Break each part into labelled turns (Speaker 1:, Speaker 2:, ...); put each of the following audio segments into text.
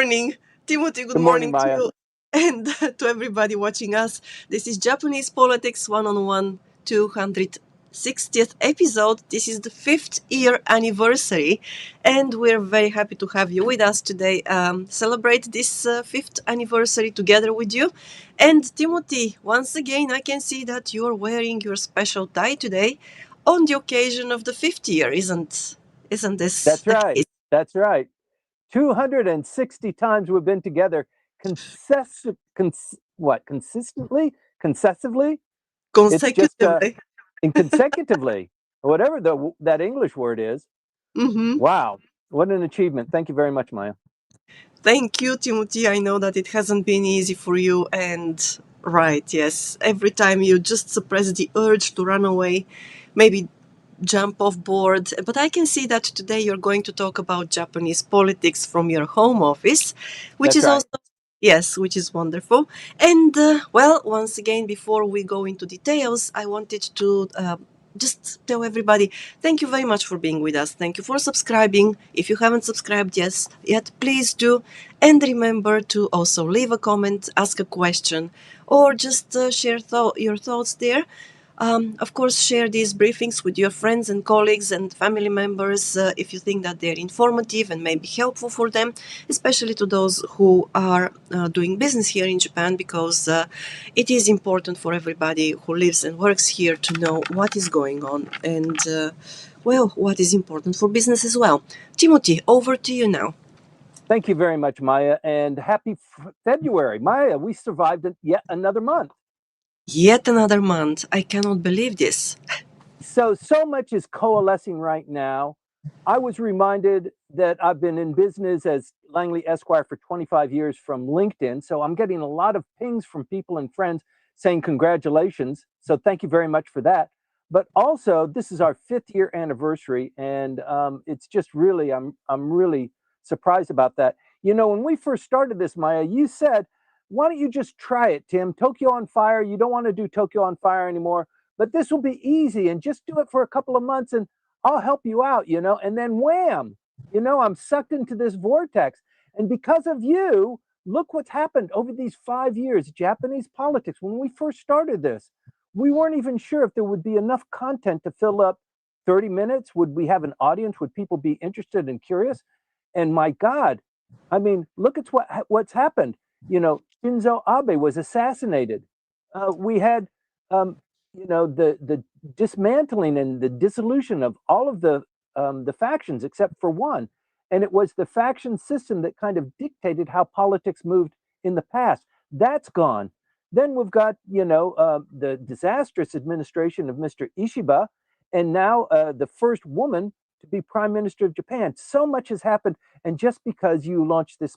Speaker 1: morning, Timothy. Good
Speaker 2: Good morning,
Speaker 1: morning to
Speaker 2: Maya.
Speaker 1: you and to everybody watching us. This is Japanese Politics One-on-One 260th episode. This is the 5th year anniversary, and we're very happy to have you with us today. Celebrate this 5th anniversary together with you. And Timothy, once again, I can see that you're wearing your special tie today on the occasion of the 5th year, isn't this
Speaker 2: That's
Speaker 1: the
Speaker 2: right.
Speaker 1: case?
Speaker 2: That's right. 260 times we've been together consistently, consecutively. It's just
Speaker 1: Consecutively.
Speaker 2: consecutively, whatever that English word is.
Speaker 1: Mm-hmm.
Speaker 2: Wow, what an achievement! Thank you very much, Maya.
Speaker 1: Thank you, Timothy. I know that it hasn't been easy for you. And right, yes, every time you just suppress the urge to run away, maybe jump off board. But I can see that today you're going to talk about Japanese politics from your home office, which
Speaker 2: That's
Speaker 1: is
Speaker 2: right.
Speaker 1: also, yes, which is wonderful. And well, once again, before we go into details, I wanted to just tell everybody thank you very much for being with us. Thank you for subscribing. If you haven't subscribed yet, please do. And remember to also leave a comment, ask a question, or just share your thoughts there. Of course, share these briefings with your friends and colleagues and family members if you think that they're informative and may be helpful for them, especially to those who are doing business here in Japan, because it is important for everybody who lives and works here to know what is going on and, well, what is important for business as well. Timothy, over to you now.
Speaker 2: Thank you very much, Maya, and happy February, Maya. We survived yet another month.
Speaker 1: Yet another month. I cannot believe this.
Speaker 2: So much is coalescing right now. I was reminded that I've been in business as Langley Esquire for 25 years from LinkedIn. So I'm getting a lot of pings from people and friends saying congratulations. So thank you very much for that. But also, this is our 5th year anniversary, and it's just really I'm really surprised about that. You know, when we first started this, Maya, you said, "Why don't you just try it, Tim? Tokyo on Fire. You don't want to do Tokyo on Fire anymore, but this will be easy, and just do it for a couple of months, and I'll help you out, you know." And then wham, you know, I'm sucked into this vortex. And because of you, look what's happened over these 5 years. Japanese politics, when we first started this, we weren't even sure if there would be enough content to fill up 30 minutes. Would we have an audience? Would people be interested and curious? And my God, I mean, look at what's happened. You know, Shinzo Abe was assassinated. We had you know, the dismantling and the dissolution of all of the factions except for one, and it was the faction system that kind of dictated how politics moved in the past. That's gone. Then we've got, you know, the disastrous administration of Mr. Ishiba, and now the first woman to be prime minister of Japan. So much has happened, and just because you launched this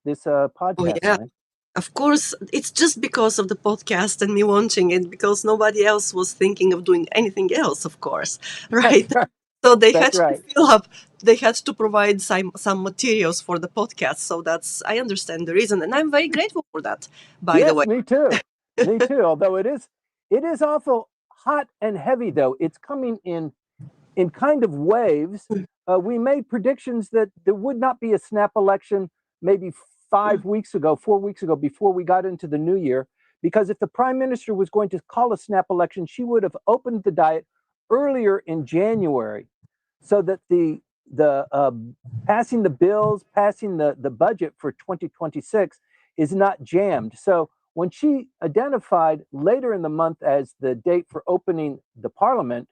Speaker 1: Oh,
Speaker 2: podcast,
Speaker 1: yeah.
Speaker 2: man.
Speaker 1: Of course, it's just because of the podcast and me launching it, because nobody else was thinking of doing anything else, of course,
Speaker 2: That's
Speaker 1: right?
Speaker 2: right.
Speaker 1: So they had
Speaker 2: That's
Speaker 1: to
Speaker 2: right.
Speaker 1: fill up, they had to provide some materials for the podcast. So that's, I understand the reason. And I'm very grateful for that, by the
Speaker 2: Yes,
Speaker 1: way.
Speaker 2: me too. Me too. Although it is awful hot and heavy though. It's coming in kind of waves. We made predictions that there would not be a snap election maybe 5 weeks ago, 4 weeks ago, before we got into the new year. Because if the prime minister was going to call a snap election, she would have opened the diet earlier in January, so that the passing the bills, passing the budget for 2026 is not jammed. So when she identified later in the month as the date for opening the parliament,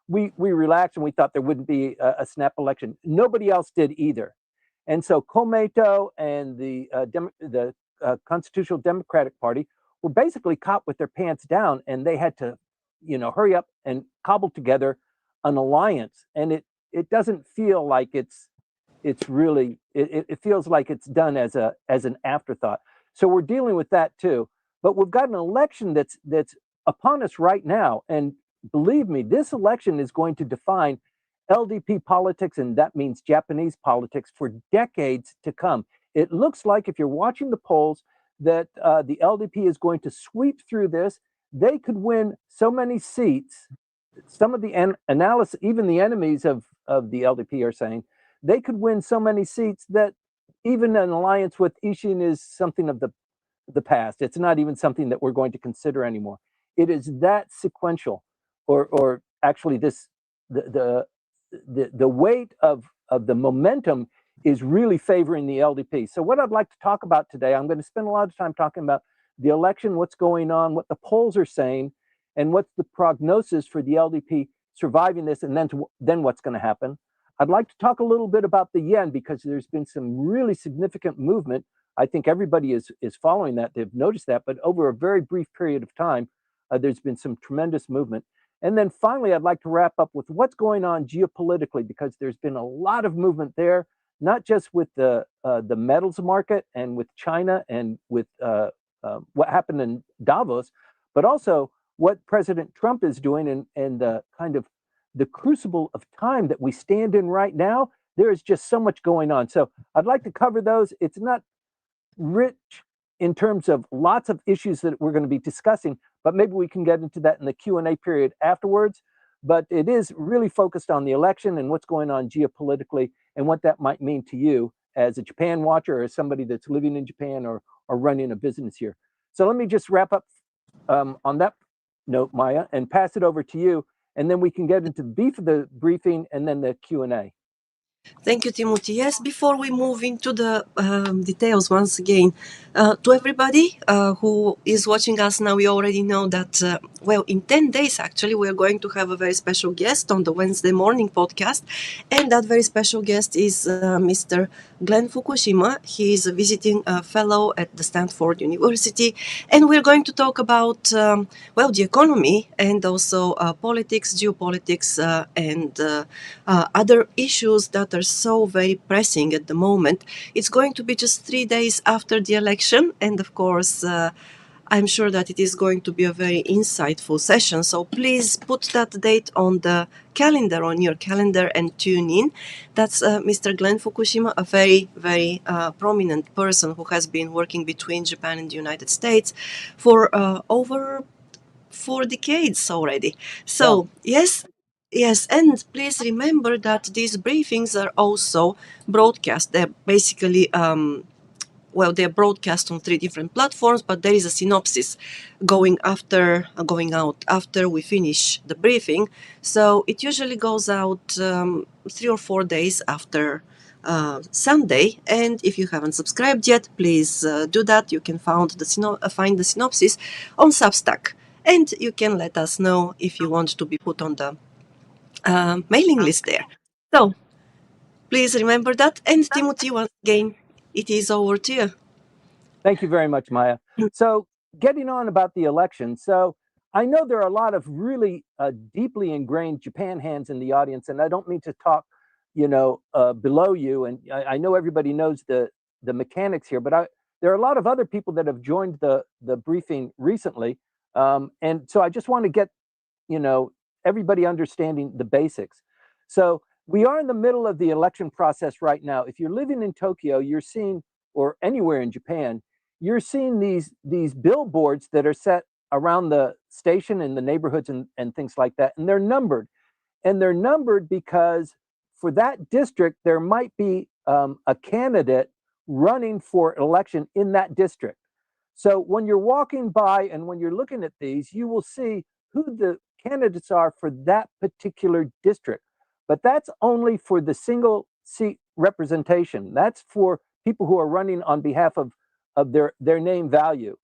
Speaker 2: we relaxed and we thought there wouldn't be a snap election. Nobody else did either. And so Komeito and the Constitutional Democratic Party were basically caught with their pants down, and they had to, you know, hurry up and cobble together an alliance. And it doesn't feel like it's really it feels like it's done as an afterthought. So we're dealing with that too. But we've got an election that's upon us right now, and believe me, this election is going to define LDP politics, and that means Japanese politics for decades to come. It looks like, if you're watching the polls, that the LDP is going to sweep through this. They could win so many seats. Some of the analysis, even the enemies of the LDP, are saying they could win so many seats that even an alliance with Ishin is something of the past. It's not even something that we're going to consider anymore. It is that sequential, or actually this the weight of the momentum is really favoring the LDP. So what I'd like to talk about today, I'm going to spend a lot of time talking about the election, what's going on, what the polls are saying, and what's the prognosis for the LDP surviving this, and then what's going to happen. I'd like to talk a little bit about the yen because there's been some really significant movement. I think everybody is following that. They've noticed that, but over a very brief period of time, there's been some tremendous movement. And then finally, I'd like to wrap up with what's going on geopolitically, because there's been a lot of movement there, not just with the metals market and with China and with what happened in Davos, but also what President Trump is doing and the kind of the crucible of time that we stand in right now. There is just so much going on. So I'd like to cover those. It's not rich in terms of lots of issues that we're going to be discussing, but maybe we can get into that in the Q&A period afterwards. But it is really focused on the election and what's going on geopolitically and what that might mean to you as a Japan watcher or as somebody that's living in Japan or running a business here. So let me just wrap up on that note, Maya, and pass it over to you, and then we can get into the beef of the briefing and then the Q&A.
Speaker 1: Thank you, Timothy. Yes, before we move into the details, once again, to everybody who is watching us now, we already know that, well, in 10 days, actually, we are going to have a very special guest on the Wednesday morning podcast. And that very special guest is Mr. Glenn Fukushima. He is a visiting fellow at the Stanford University. And we're going to talk about, well, the economy and also politics, geopolitics, and other issues that are so very pressing at the moment. It's going to be just 3 days after the election, and of course, I'm sure that it is going to be a very insightful session. So please put that date on the calendar, on your calendar, and tune in. That's Mr. Glenn Fukushima, a very, very prominent person who has been working between Japan and the United States for over 4 decades already. So, yes. Yes, and please remember that these briefings are also broadcast. They're basically, well, they're broadcast on 3 different platforms, but there is a synopsis going out after we finish the briefing. So it usually goes out 3 or 4 days after Sunday. And if you haven't subscribed yet, please do that. You can find the synopsis on Substack. And you can let us know if you want to be put on the mailing list there. So please remember that. And Timothy, once again, it is over to you.
Speaker 2: Thank you very much, Maya. So getting on about the election. So I know there are a lot of really deeply ingrained Japan hands in the audience, and I don't mean to talk, below you. And I know everybody knows the mechanics here, but there are a lot of other people that have joined the briefing recently. And so I just want to get, everybody understanding the basics. So we are in the middle of the election process right now. If you're living in Tokyo, you're seeing, or anywhere in Japan, you're seeing these billboards that are set around the station in the neighborhoods and things like that. And they're numbered. And they're numbered because for that district, there might be a candidate running for election in that district. So when you're walking by and when you're looking at these, you will see who the candidates are for that particular district. But that's only for the single seat representation. That's for people who are running on behalf of their name value.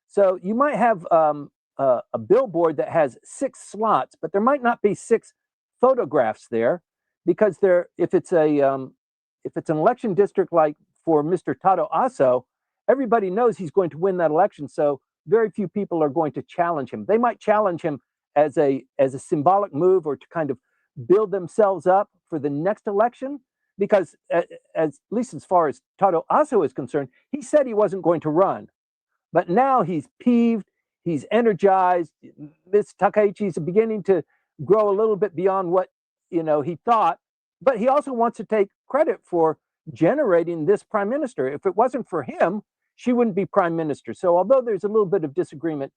Speaker 2: So you might have a billboard that has 6 slots, but there might not be 6 photographs there, because if it's an election district like for Mr. Tado Aso, everybody knows he's going to win that election. So very few people are going to challenge him. They might challenge him as a symbolic move or to kind of build themselves up for the next election, because at least as far as Tado Aso is concerned, he said he wasn't going to run. But now he's peeved, he's energized. Ms. Takaichi is beginning to grow a little bit beyond what he thought, but he also wants to take credit for generating this prime minister. If it wasn't for him, she wouldn't be prime minister. So although there's a little bit of disagreement,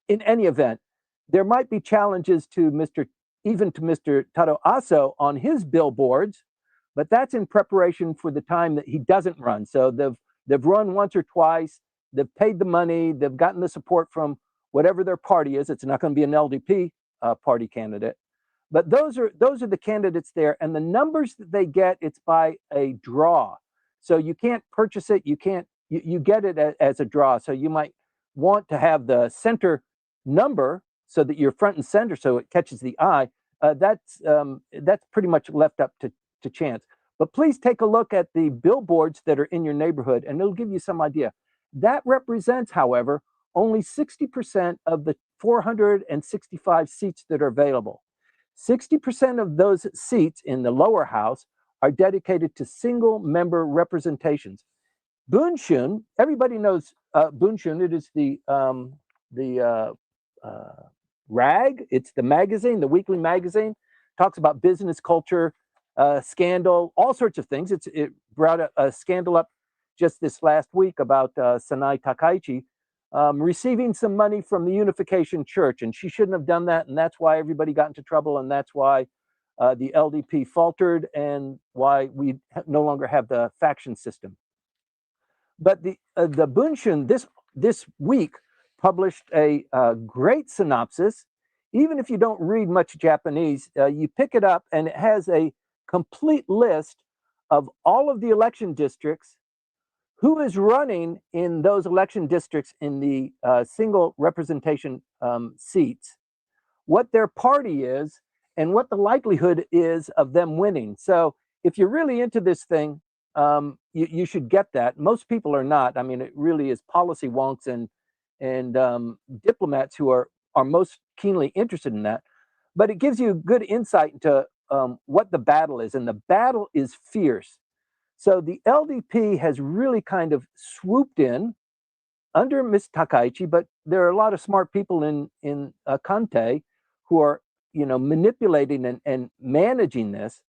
Speaker 2: in any event, there might be challenges to Mr. Tado Aso on his billboards but that's in preparation for the time that he doesn't run. So they've run once or twice, they've paid the money, they've gotten the support from whatever their party is. It's not going to be an LDP party candidate, but those are the candidates there, and the numbers that they get, it's by a draw. So you can't purchase it. You get it as a draw. So you might want to have the center number so that you're front and center, so it catches the eye. That's pretty much left up to chance. But please take a look at the billboards that are in your neighborhood, and it'll give you some idea. That represents, however, only 60% of the 465 seats that are available. 60% of those seats in the lower house are dedicated to single member representations. Bunshun, everybody knows Bunshun. It is the rag. It's the magazine, the weekly magazine. Talks about business culture, scandal, all sorts of things. It brought a scandal up just this last week about Sanae Takaichi receiving some money from the Unification Church, and she shouldn't have done that, and that's why everybody got into trouble, and that's why the LDP faltered, and why we no longer have the faction system. But the Bunshun this week published a great synopsis. Even if you don't read much Japanese, you pick it up, and it has a complete list of all of the election districts, who is running in those election districts in the single representation seats, what their party is, and what the likelihood is of them winning. So if you're really into this thing, you should get that. Most people are not. I mean, it really is policy wonks and diplomats who are most keenly interested in that. But it gives you good insight into what the battle is, and the battle is fierce. So the LDP has really kind of swooped in under Ms. Takaichi, but there are a lot of smart people in Kante who are, manipulating and managing this.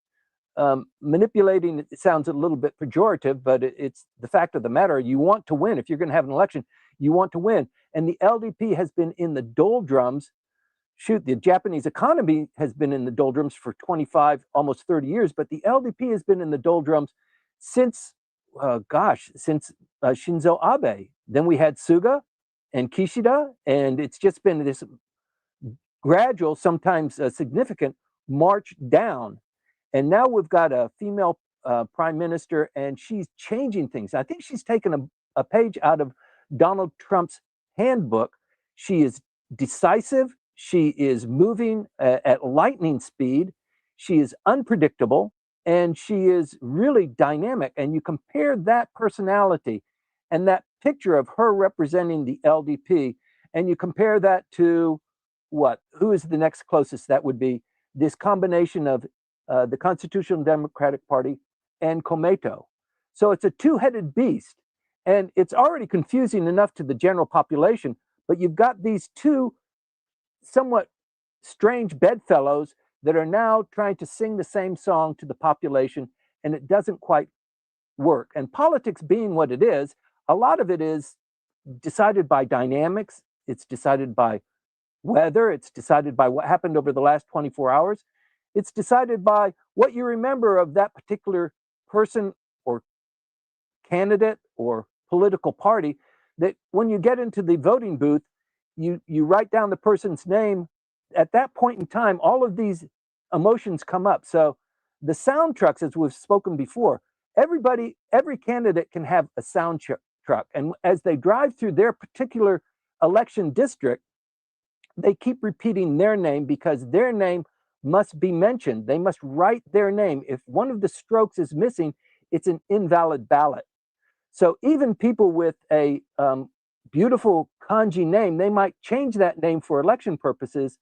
Speaker 2: Manipulating, it sounds a little bit pejorative, but it's the fact of the matter. You want to win. If you're going to have an election, you want to win. And the LDP has been in the doldrums. Shoot, the Japanese economy has been in the doldrums for 25, almost 30 years, but the LDP has been in the doldrums since Shinzo Abe. Then we had Suga and Kishida, and it's just been this gradual, sometimes significant march down. And now we've got a female prime minister, and she's changing things. I think she's taken a page out of Donald Trump's handbook. She is decisive. She is moving at lightning speed. She is unpredictable, and she is really dynamic. And you compare that personality and that picture of her representing the LDP, and you compare that to who is the next closest? That would be this combination of the Constitutional Democratic Party and Komeito. So it's a two-headed beast, and it's already confusing enough to the general population, but you've got these two somewhat strange bedfellows that are now trying to sing the same song to the population, and it doesn't quite work. And politics being what it is, a lot of it is decided by dynamics. It's decided by weather. It's decided by what happened over the last 24 hours. It's decided by what you remember of that particular person or candidate or political party, that when you get into the voting booth, you write down the person's name. At that point in time, all of these emotions come up. So the sound trucks, as we've spoken before, every candidate can have a sound truck. And as they drive through their particular election district, they keep repeating their name because their name must be mentioned. They must write their name. If one of the strokes is missing, it's an invalid ballot. So even people with a beautiful kanji name, they might change that name for election purposes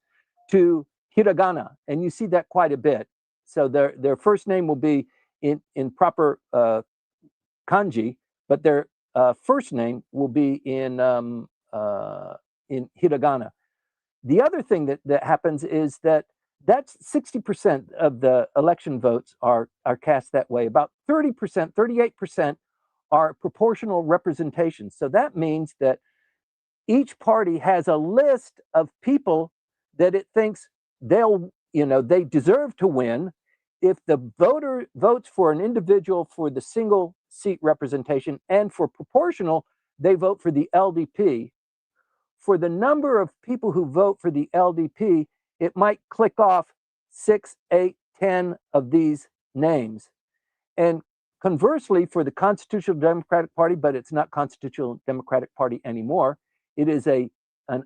Speaker 2: to hiragana, and you see that quite a bit. So their first name will be in proper kanji, but their first name will be in hiragana. The other thing that happens is that's 60% of the election votes are cast that way. About 30%, 38% are proportional representation. So that means that each party has a list of people that it thinks they deserve to win. if the voter votes for an individual for the single seat representation, and for proportional, they vote for the LDP, for the number of people who vote for the LDP, it might click off 6, 8, 10 of these names. And conversely, for the Constitutional Democratic Party, but it's not Constitutional Democratic Party anymore, it is an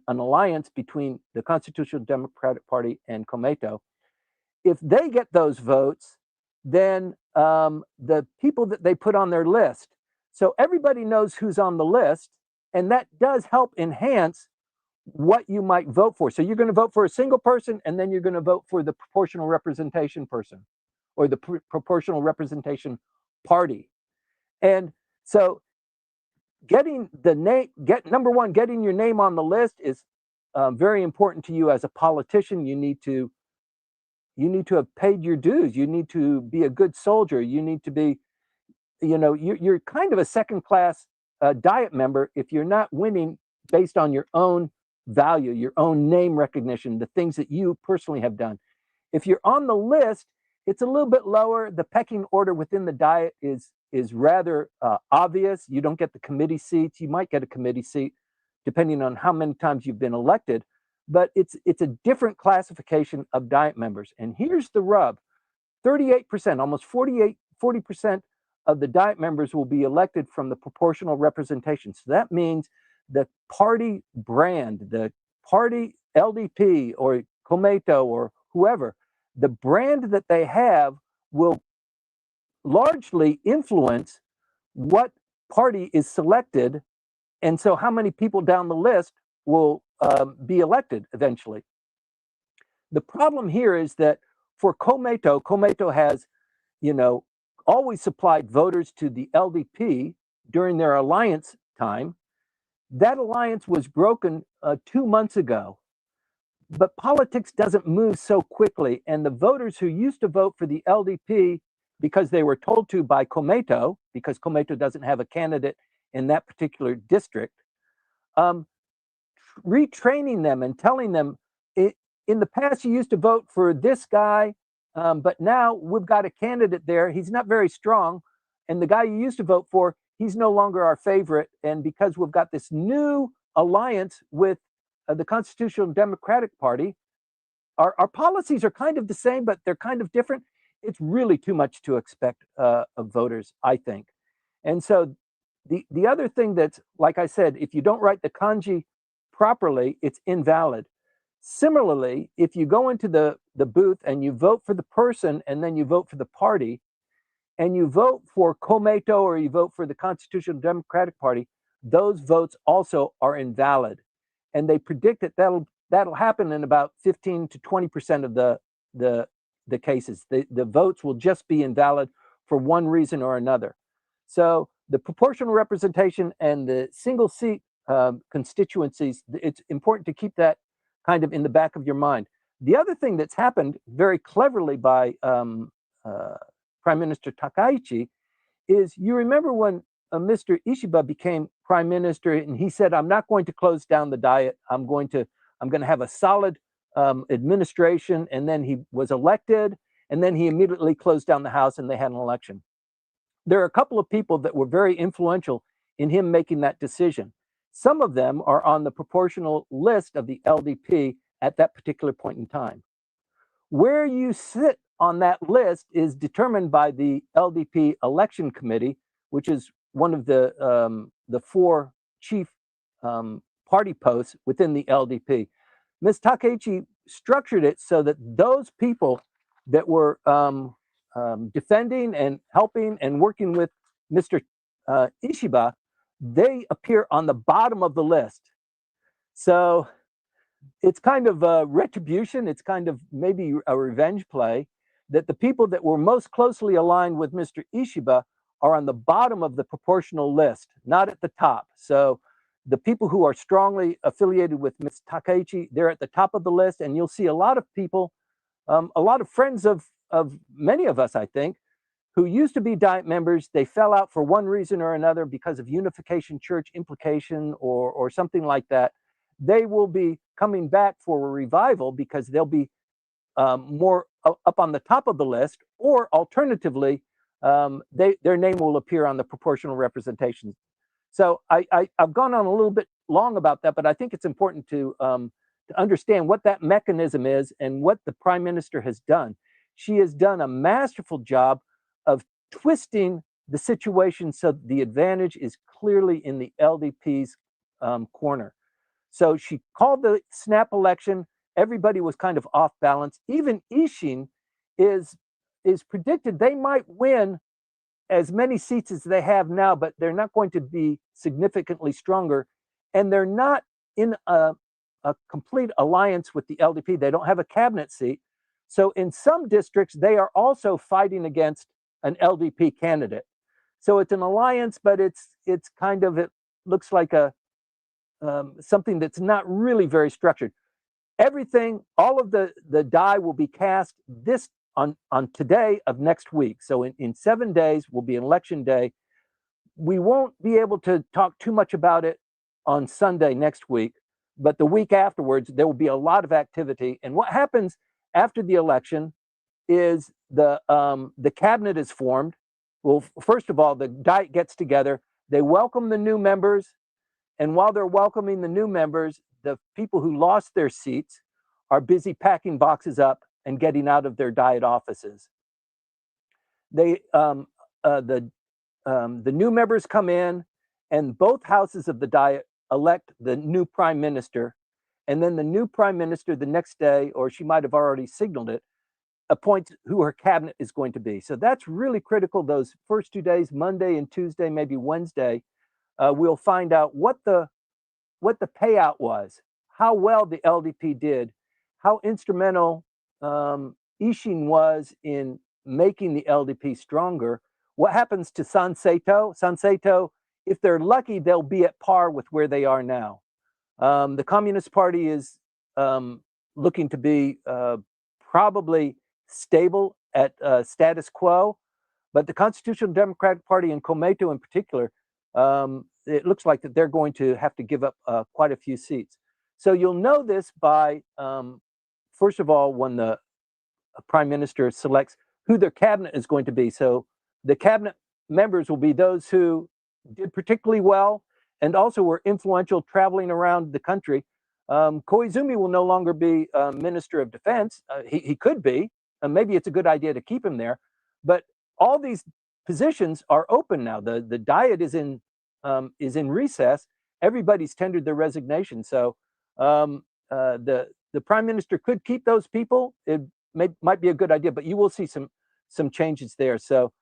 Speaker 2: alliance between the Constitutional Democratic Party and Komeito. If they get those votes, then the people that they put on their list, so everybody knows who's on the list, and that does help enhance what you might vote for. So you're going to vote for a single person, and then you're going to vote for the proportional representation person, or the proportional representation party. And so getting the name, number one, getting your name on the list is very important to you as a politician. You need to have paid your dues. You need to be a good soldier. You need to be, you're kind of a second-class Diet member if you're not winning based on your own value, your own name recognition, the things that you personally have done. If you're on the list, it's a little bit lower. The pecking order within the Diet is rather obvious. You don't get the committee seats. You might get a committee seat depending on how many times you've been elected, but it's a different classification of Diet members. And here's the rub: 38%, almost 40% of the Diet members will be elected from the proportional representation. So that means the party brand, the party LDP or Komeito or whoever, the brand that they have will largely influence what party is selected, and so how many people down the list will be elected eventually. The problem here is that for Komeito has, always supplied voters to the LDP during their alliance time. That alliance was broken 2 months ago. But politics doesn't move so quickly, and the voters who used to vote for the LDP because they were told to by Komeito, because Komeito doesn't have a candidate in that particular district, retraining them and telling them, in the past you used to vote for this guy, but now we've got a candidate there. He's not very strong, and the guy you used to vote for, he's no longer our favorite. And because we've got this new alliance with the Constitutional Democratic Party, our policies are kind of the same, but they're kind of different. It's really too much to expect of voters, I think. And so the other thing that's, like I said, if you don't write the kanji properly, it's invalid. Similarly, if you go into the booth and you vote for the person and then you vote for the party, and you vote for Komeito or you vote for the Constitutional Democratic Party, those votes also are invalid. And they predict that that'll happen in about 15 to 20% of the cases. The votes will just be invalid for one reason or another. So the proportional representation and the single seat constituencies, it's important to keep that kind of in the back of your mind. The other thing that's happened very cleverly by Prime Minister Takaichi is, you remember when Mr. Ishiba became prime minister and he said, I'm not going to close down the Diet. I'm going to have a solid administration. And then he was elected, and then he immediately closed down the House and they had an election. There are a couple of people that were very influential in him making that decision. Some of them are on the proportional list of the LDP at that particular point in time. Where you sit on that list is determined by the LDP election committee, which is one of the 4 chief party posts within the LDP. Ms. Takaichi structured it so that those people that were defending and helping and working with Mr. Ishiba, they appear on the bottom of the list. So it's kind of a retribution. It's kind of maybe a revenge play that the people that were most closely aligned with Mr. Ishiba are on the bottom of the proportional list, not at the top. So the people who are strongly affiliated with Ms. Takaichi, they're at the top of the list, and you'll see a lot of people, a lot of friends of many of us, I think, who used to be Diet members. They fell out for one reason or another because of Unification Church implication or something like that. They will be coming back for a revival because they'll be more up on the top of the list, or alternatively, their name will appear on the proportional representation. So I've gone on a little bit long about that, but I think it's important to understand what that mechanism is and what the Prime Minister has done. She has done a masterful job of twisting the situation so the advantage is clearly in the LDP's corner. So she called the snap election. Everybody was kind of off balance. Even Ishin is predicted they might win as many seats as they have now, but they're not going to be significantly stronger. And they're not in a complete alliance with the LDP. They don't have a cabinet seat. So in some districts, they are also fighting against an LDP candidate. So it's an alliance, but it's kind of, it looks like a something that's not really very structured. Everything, all of the die will be cast this on today of next week. So in 7 days will be an election day. We won't be able to talk too much about it on Sunday next week, but the week afterwards, there will be a lot of activity. And what happens after the election is the cabinet is formed. Well, first of all, the Diet gets together. They welcome the new members. And while they're welcoming the new members, the people who lost their seats are busy packing boxes up and getting out of their Diet offices. The new members come in, and both houses of the Diet elect the new Prime Minister. And then the new Prime Minister the next day, or she might have already signaled it, appoints who her cabinet is going to be. So that's really critical. Those first 2 days, Monday and Tuesday, maybe Wednesday, we'll find out what the payout was, how well the LDP did, how instrumental Ishin was in making the LDP stronger. What happens to Sanseito? Sanseito, if they're lucky, they'll be at par with where they are now. The Communist Party is looking to be probably stable at status quo, but the Constitutional Democratic Party and Komeito in particular, it looks like that they're going to have to give up quite a few seats. So you'll know this by, first of all, when the Prime Minister selects who their cabinet is going to be. So the cabinet members will be those who did particularly well and also were influential traveling around the country. Koizumi will no longer be Minister of Defense. He could be. Maybe it's a good idea to keep him there. But all these positions are open now. The Diet is in recess. Everybody's tendered their resignation. So the Prime Minister could keep those people. It might be a good idea, but you will see some changes there. So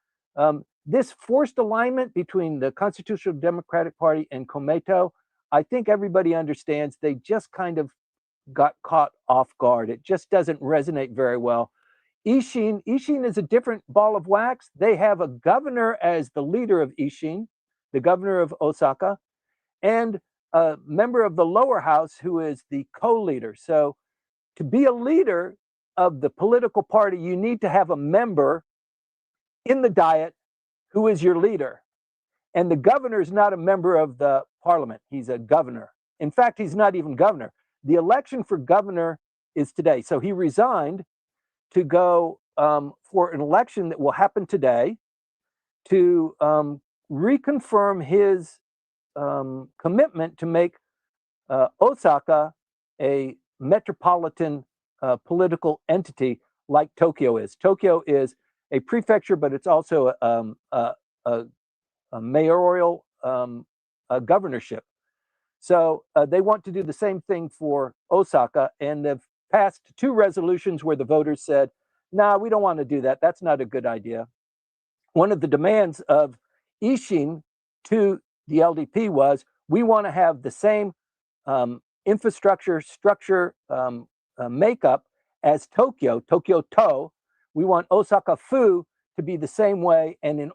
Speaker 2: this forced alignment between the Constitutional Democratic Party and Komeito, I think everybody understands they just kind of got caught off guard. It just doesn't resonate very well. Ishin is a different ball of wax. They have a governor as the leader of Ishin, the governor of Osaka, and a member of the lower house who is the co-leader. So to be a leader of the political party, you need to have a member in the Diet who is your leader. And the governor is not a member of the parliament. He's a governor. In fact, he's not even governor. The election for governor is today. So he resigned to go for an election that will happen today to reconfirm his commitment to make Osaka a metropolitan political entity like Tokyo is. Tokyo is a prefecture, but it's also a mayoral governorship. So they want to do the same thing for Osaka, and they've passed 2 resolutions where the voters said, "Nah, we don't want to do that. That's not a good idea." One of the demands of Ishin to the LDP was, we want to have the same infrastructure, structure, makeup as Tokyo To. We want Osaka Fu to be the same way, and the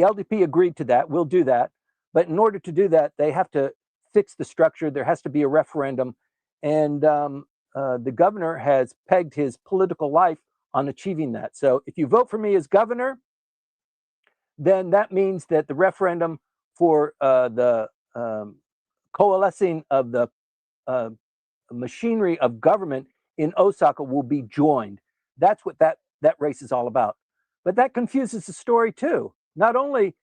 Speaker 2: LDP agreed to that, we'll do that. But in order to do that, they have to fix the structure. There has to be a referendum. And the governor has pegged his political life on achieving that. So if you vote for me as governor, then that means that the referendum for the coalescing of the machinery of government in Osaka will be joined. That's what that race is all about. But that confuses the story too. Not only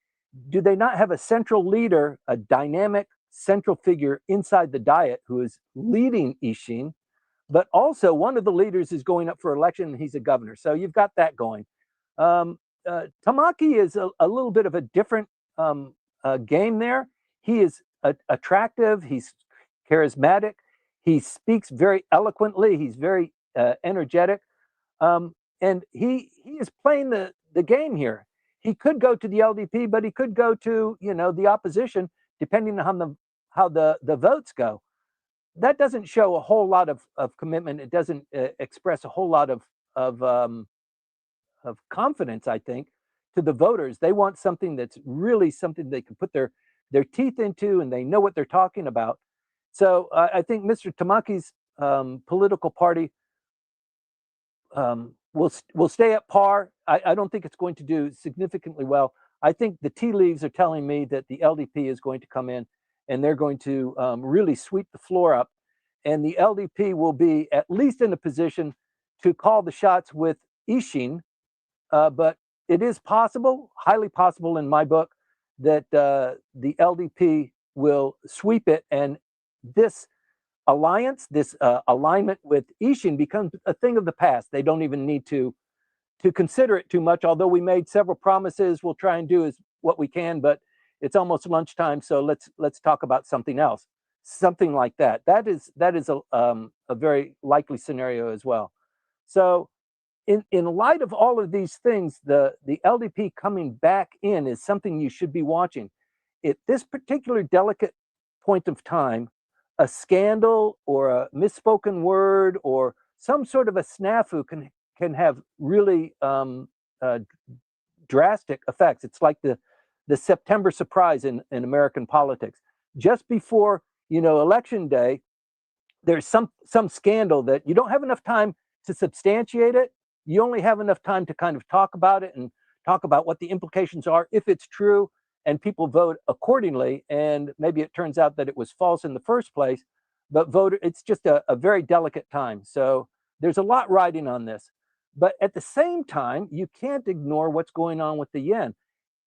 Speaker 2: do they not have a central leader, a dynamic central figure inside the Diet who is leading Ishin, but also one of the leaders is going up for election and he's a governor. So you've got that going. Tamaki is a little bit of a different game there. He is attractive, he's charismatic, he speaks very eloquently, he's very energetic, and he is playing the game here. He could go to the LDP, but he could go to the opposition, depending on how the votes go. That doesn't show a whole lot of commitment. It doesn't express a whole lot of confidence, I think, to the voters. They want something that's really something they can put their teeth into, and they know what they're talking about. So I think Mr. Tamaki's political party will stay at par. I don't think it's going to do significantly well. I think the tea leaves are telling me that the LDP is going to come in and they're going to really sweep the floor up. And the LDP will be at least in a position to call the shots with Ishin. But it is possible, highly possible in my book, that the LDP will sweep it, and this alliance, this alignment with Ishin becomes a thing of the past. They don't even need to consider it too much, although we made several promises. We'll try and do what we can, but it's almost lunchtime, so let's talk about something else. Something like that. That is a very likely scenario as well. So in light of all of these things, the LDP coming back in is something you should be watching. At this particular delicate point of time, a scandal or a misspoken word or some sort of a snafu can have really drastic effects. It's like the September surprise in American politics. Just before election day, there's some scandal that you don't have enough time to substantiate it. You only have enough time to kind of talk about it and talk about what the implications are if it's true, and people vote accordingly. And maybe it turns out that it was false in the first place, but it's just a very delicate time. So there's a lot riding on this. But at the same time, you can't ignore what's going on with the yen.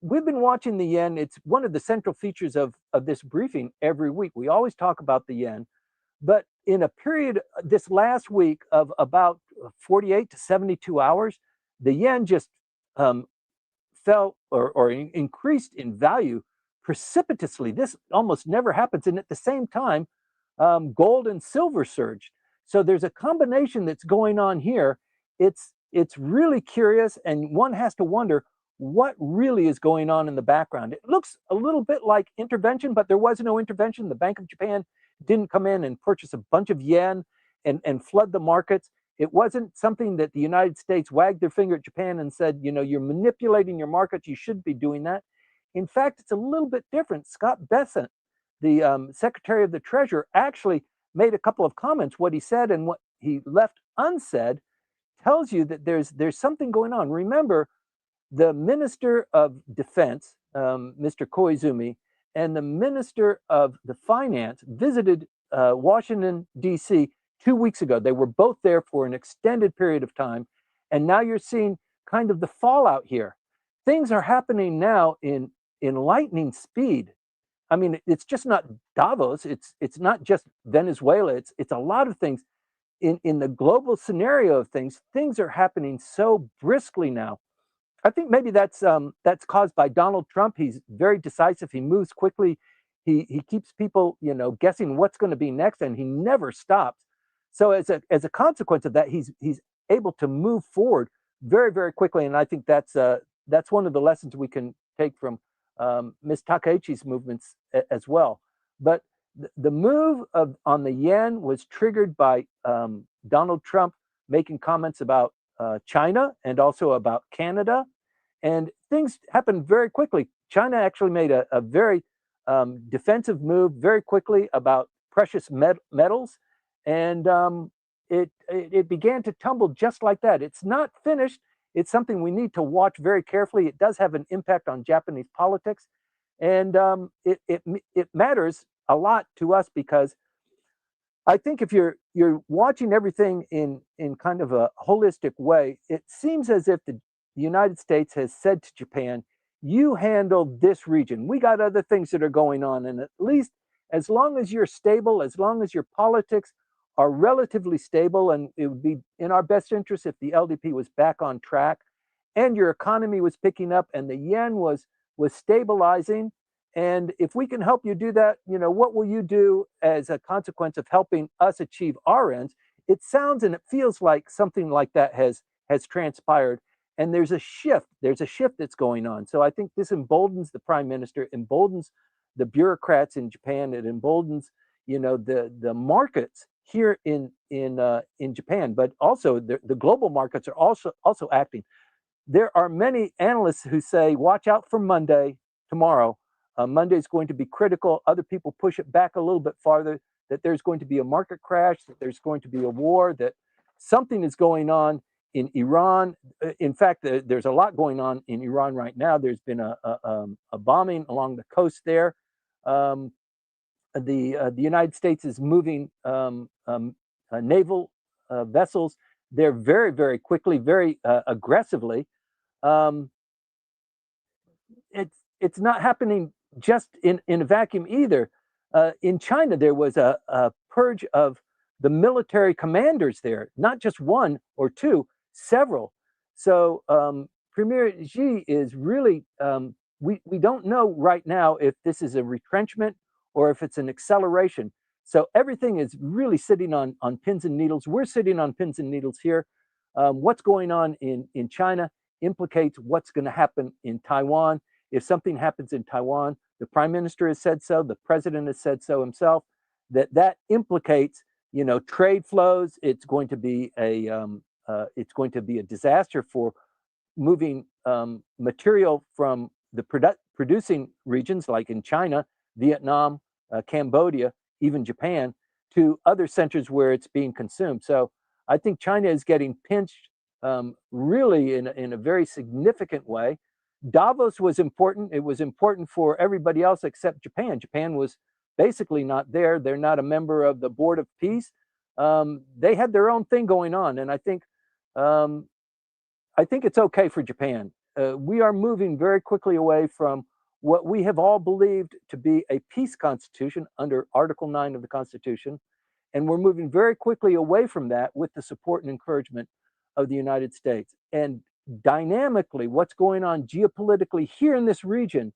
Speaker 2: We've been watching the yen. It's one of the central features of this briefing every week. We always talk about the yen, but in a period this last week of about 48 to 72 hours, the yen just fell or increased in value precipitously. This almost never happens. And at the same time, gold and silver surged. So there's a combination that's going on here. It's really curious, and one has to wonder what really is going on in the background. It looks a little bit like intervention, but there was no intervention. The Bank of Japan didn't come in and purchase a bunch of yen and flood the markets. It wasn't something that the United States wagged their finger at Japan and said, you're manipulating your markets, you shouldn't be doing that. In fact, it's a little bit different. Scott Bessent, the Secretary of the Treasury, actually made a couple of comments. What he said and what he left unsaid tells you that there's something going on. Remember, the Minister of Defense, Mr. Koizumi, and the Minister of the Finance visited Washington, D.C. 2 weeks ago. They were both there for an extended period of time. And now you're seeing kind of the fallout here. Things are happening now in lightning speed. I mean, it's just not Davos. It's not just Venezuela. It's a lot of things. In the global scenario of things are happening so briskly now. I think maybe that's caused by Donald Trump. He's very decisive. He moves quickly. He keeps people, guessing what's going to be next, and he never stops. So as a consequence of that, he's able to move forward very, very quickly. And I think that's one of the lessons we can take from Ms. Takaichi's movements as well. But the move on the yen was triggered by Donald Trump making comments about China and also about Canada. And things happened very quickly. China actually made a very defensive move very quickly about precious metals. And it began to tumble just like that. It's not finished. It's something we need to watch very carefully. It does have an impact on Japanese politics. And it matters a lot to us because I think if you're watching everything in kind of a holistic way, it seems as if the United States has said to Japan, "You handle this region. We got other things that are going on, and at least as long as you're stable, as long as your politics are relatively stable, and it would be in our best interest if the LDP was back on track, and your economy was picking up, and the yen was stabilizing." And if we can help you do that, what will you do as a consequence of helping us achieve our ends? It sounds and it feels like something like that has transpired. And there's a shift. There's a shift that's going on. So I think this emboldens the prime minister, emboldens the bureaucrats in Japan. It emboldens, the markets here in Japan, but also the global markets are also acting. There are many analysts who say, watch out for Monday, tomorrow. Monday is going to be critical. Other people push it back a little bit farther, that there's going to be a market crash, that there's going to be a war, that something is going on in Iran. In fact, there's a lot going on in Iran right now. There's been a bombing along the coast there. The United States is moving naval vessels there very, very quickly, very aggressively. It's not happening just in a vacuum either. In China, there was a purge of the military commanders there, not just one or two, several. So Premier Xi is really, we don't know right now if this is a retrenchment or if it's an acceleration. So everything is really sitting on pins and needles. We're sitting on pins and needles here. What's going on in China implicates what's going to happen in Taiwan. If something happens in Taiwan, the prime minister has said so, the president has said so himself, that implicates, trade flows. It's going to be a disaster for moving material from the producing regions like in China, Vietnam, Cambodia, even Japan, to other centers where it's being consumed. So I think China is getting pinched really in a very significant way. Davos was important. It was important for everybody else except Japan. Japan was basically not there. They're not a member of the Board of Peace. They had their own thing going on, and I think it's okay for Japan. We are moving very quickly away from what we have all believed to be a peace constitution under Article 9 of the Constitution, and we're moving very quickly away from that with the support and encouragement of the United States. And dynamically, what's going on geopolitically here in this region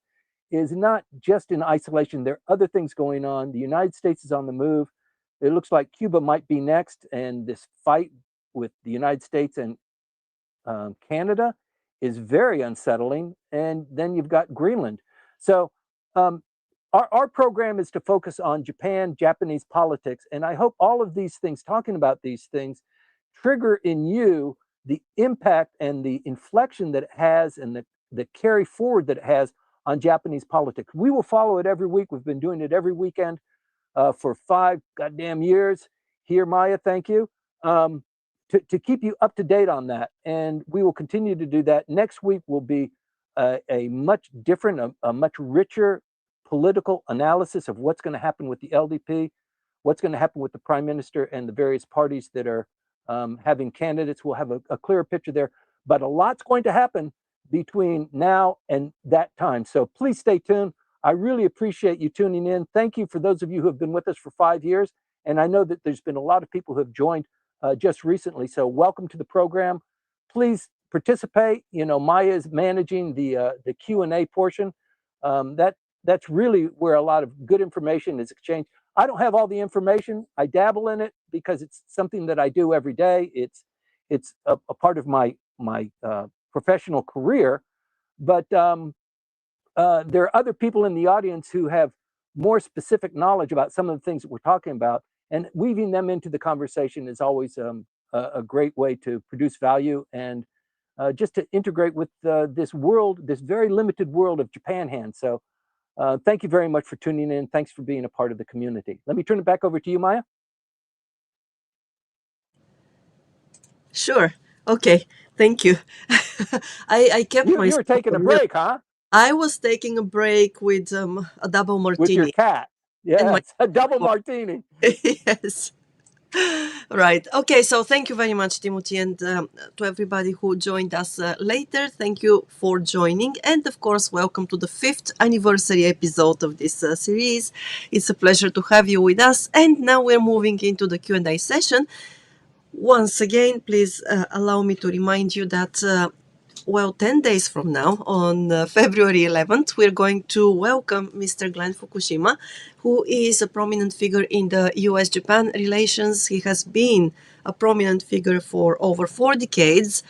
Speaker 2: is not just in isolation. There are other things going on. The United States is on the move. It looks like Cuba might be next, and this fight with the United States and Canada is very unsettling. And then you've got Greenland. So our program is to focus on Japan, Japanese politics, and I hope all of these things, talking about these things, trigger in you the impact and the inflection that it has and the carry forward that it has on Japanese politics. We will follow it every week. We've been doing it every weekend for 5 goddamn years. Here, Maya, thank you. To keep you up to date on that. And we will continue to do that. Next week will be a much different, a much richer political analysis of what's going to happen with the LDP, what's going to happen with the prime minister and the various parties that are having candidates. We'll have a clearer picture there. But a lot's going to happen between now and that time. So please stay tuned. I really appreciate you tuning in. Thank you for those of you who have been with us for 5 years. And I know that there's been a lot of people who have joined just recently. So welcome to the program. Please participate. Maya is managing the Q&A portion. That's really where a lot of good information is exchanged. I don't have all the information. I dabble in it because it's something that I do every day. It's a part of my professional career. But there are other people in the audience who have more specific knowledge about some of the things that we're talking about, and weaving them into the conversation is always a great way to produce value and just to integrate with this world, this very limited world of Japan Hand. So thank you very much for tuning in. Thanks for being a part of the community. Let me turn it back over to you, Maya.
Speaker 1: Sure. Okay. Thank you. I kept
Speaker 2: You
Speaker 1: myself
Speaker 2: were taking a break, huh?
Speaker 1: I was taking a break with a double martini.
Speaker 2: With your cat.
Speaker 1: And my
Speaker 2: Yes, a double martini.
Speaker 1: yes. Right. Okay. So thank you very much, Timothy, and to everybody who joined us later. Thank you for joining, and of course, welcome to the 5th anniversary episode of this series. It's a pleasure to have you with us. And now we're moving into the Q&A session. Once again, please allow me to remind you that 10 days from now, on February 11th, we're going to welcome Mr. Glenn Fukushima, who is a prominent figure in the US-Japan relations. He has been a prominent figure for over 4 decades.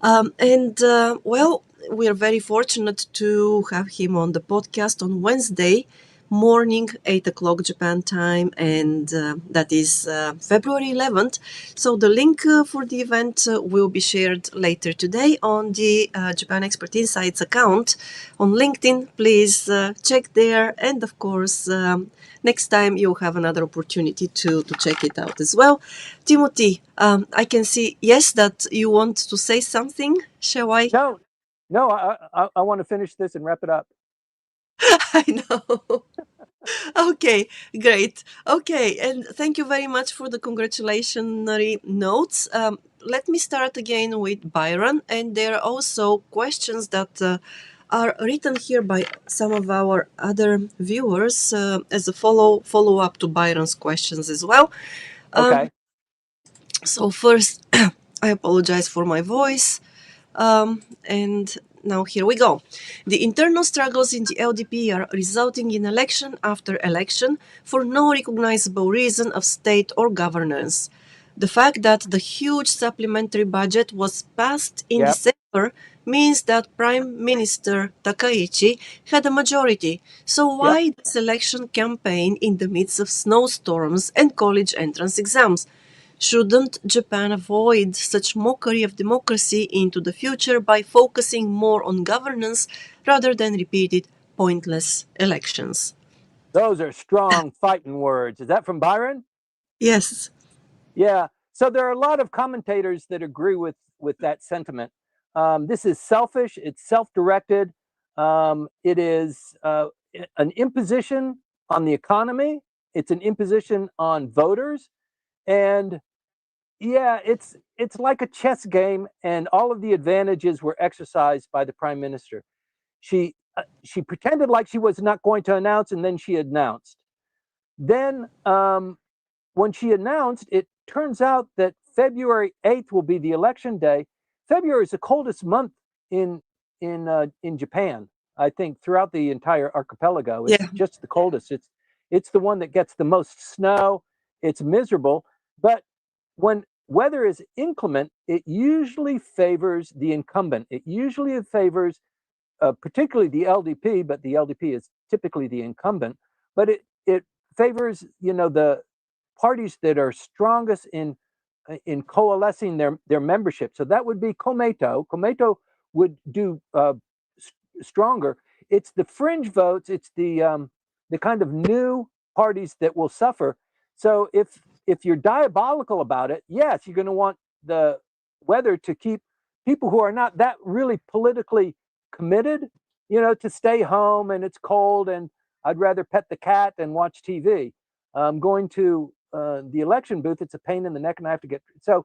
Speaker 1: We are very fortunate to have him on the podcast on Wednesday morning, 8 o'clock Japan time, and that is February 11th. So the link for the event will be shared later today on the Japan Expert Insights account on LinkedIn. Please check there, and of course, next time you'll have another opportunity to check it out as well. Timothy, I can see, yes, that you want to say something. Shall I?
Speaker 2: No, I want to finish this and wrap it up.
Speaker 1: I know. Okay, great. Okay, and thank you very much for the congratulatory notes. Let me start again with Byron, and there are also questions that are written here by some of our other viewers as a follow up to Byron's questions as well.
Speaker 2: Okay.
Speaker 1: So first, I apologize for my voice. And now here we go. The internal struggles in the LDP are resulting in election after election for no recognizable reason of state or governance. The fact that the huge supplementary budget was passed in December means that Prime Minister Takaichi had a majority. So why this election campaign in the midst of snowstorms and college entrance exams? Shouldn't Japan avoid such mockery of democracy into the future by focusing more on governance rather than repeated pointless elections?
Speaker 2: Those are strong fighting words. Is that from Byron?
Speaker 1: Yes.
Speaker 2: Yeah. So there are a lot of commentators that agree with that sentiment. This is selfish. It's self-directed. It is an imposition on the economy. It's an imposition on voters, and yeah, it's like a chess game, and all of the advantages were exercised by the prime minister. She pretended like she was not going to announce, and then she announced. Then, when she announced, it turns out that February 8th will be the election day. February is the coldest month in in Japan. I think throughout the entire archipelago, it's
Speaker 1: Yeah.
Speaker 2: just the coldest. It's the one that gets the most snow. It's miserable, but when weather is inclement, it usually favors the incumbent. It usually favors, particularly the LDP, but the LDP is typically the incumbent. But it favors the parties that are strongest in coalescing their membership. So that would be Komeito. Komeito would do stronger. It's the fringe votes. It's the kind of new parties that will suffer. So if you're diabolical about it, yes, you're going to want the weather to keep people who are not that really politically committed, to stay home and it's cold and I'd rather pet the cat and watch TV. Going to the election booth, it's a pain in the neck and I have to get so.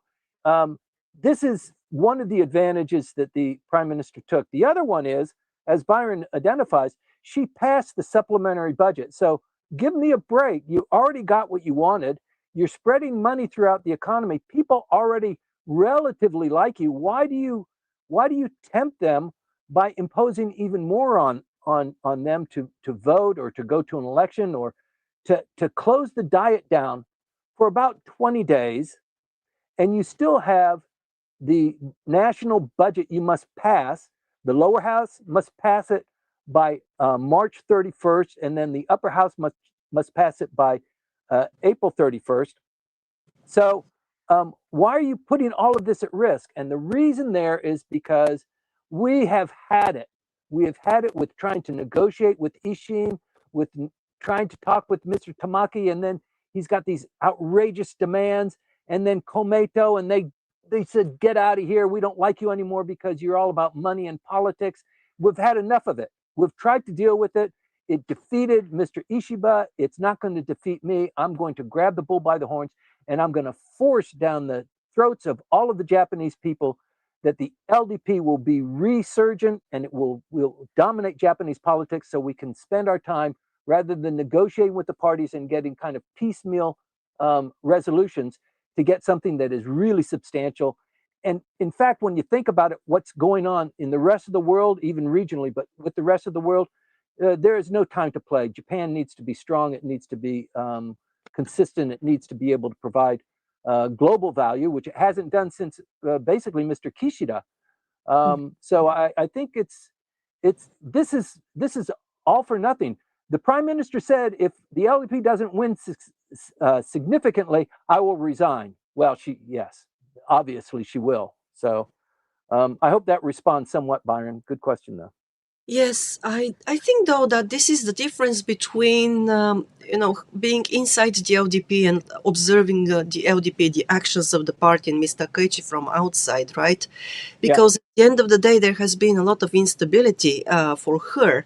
Speaker 2: This is one of the advantages that the prime minister took. The other one is, as Byron identifies, she passed the supplementary budget. So give me a break. You already got what you wanted. You're spreading money throughout the economy. People already relatively like you. Why do you tempt them by imposing even more on them to vote or to go to an election or to close the diet down for about 20 days, and you still have the national budget you must pass. The lower house must pass it by March 31st, and then the upper house must pass it by April 31st. So why are you putting all of this at risk? And the reason there is because we have had it. We have had it with trying to negotiate with Ishin, with trying to talk with Mr. Tamaki, and then he's got these outrageous demands, and then Komeito, and they said, get out of here. We don't like you anymore because you're all about money and politics. We've had enough of it. We've tried to deal with it. It defeated Mr. Ishiba. It's not going to defeat me. I'm going to grab the bull by the horns. and I'm going to force down the throats of all of the Japanese people that the LDP will be resurgent and it will dominate Japanese politics, so we can spend our time rather than negotiating with the parties and getting kind of piecemeal resolutions to get something that is really substantial. And in fact, when you think about it, what's going on in the rest of the world, even regionally, but with the rest of the world, there is no time to play. Japan needs to be strong. It needs to be consistent. It needs to be able to provide global value, which it hasn't done since basically Mr. Kishida. So I think this is all for nothing. The prime minister said, if the LDP doesn't win significantly, I will resign. Well, yes, obviously she will. So I hope that responds somewhat, Byron. Good question, though.
Speaker 1: Yes, I think though that this is the difference between being inside the LDP and observing the LDP, the actions of the party, and Mr. Takaichi from outside, right? Because at the end of the day, there has been a lot of instability for her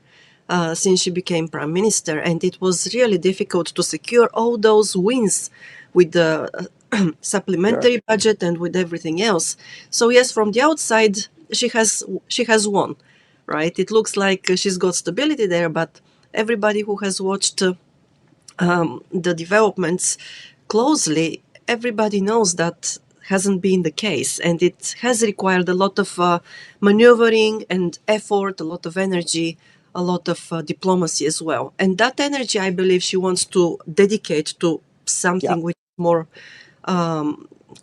Speaker 1: since she became prime minister, and it was really difficult to secure all those wins with the supplementary budget and with everything else. So yes, from the outside, she has won. Right? It looks like she's got stability there, but everybody who has watched the developments closely, everybody knows that hasn't been the case, and it has required a lot of maneuvering and effort, a lot of energy, a lot of diplomacy as well. And that energy, I believe, she wants to dedicate to something which is more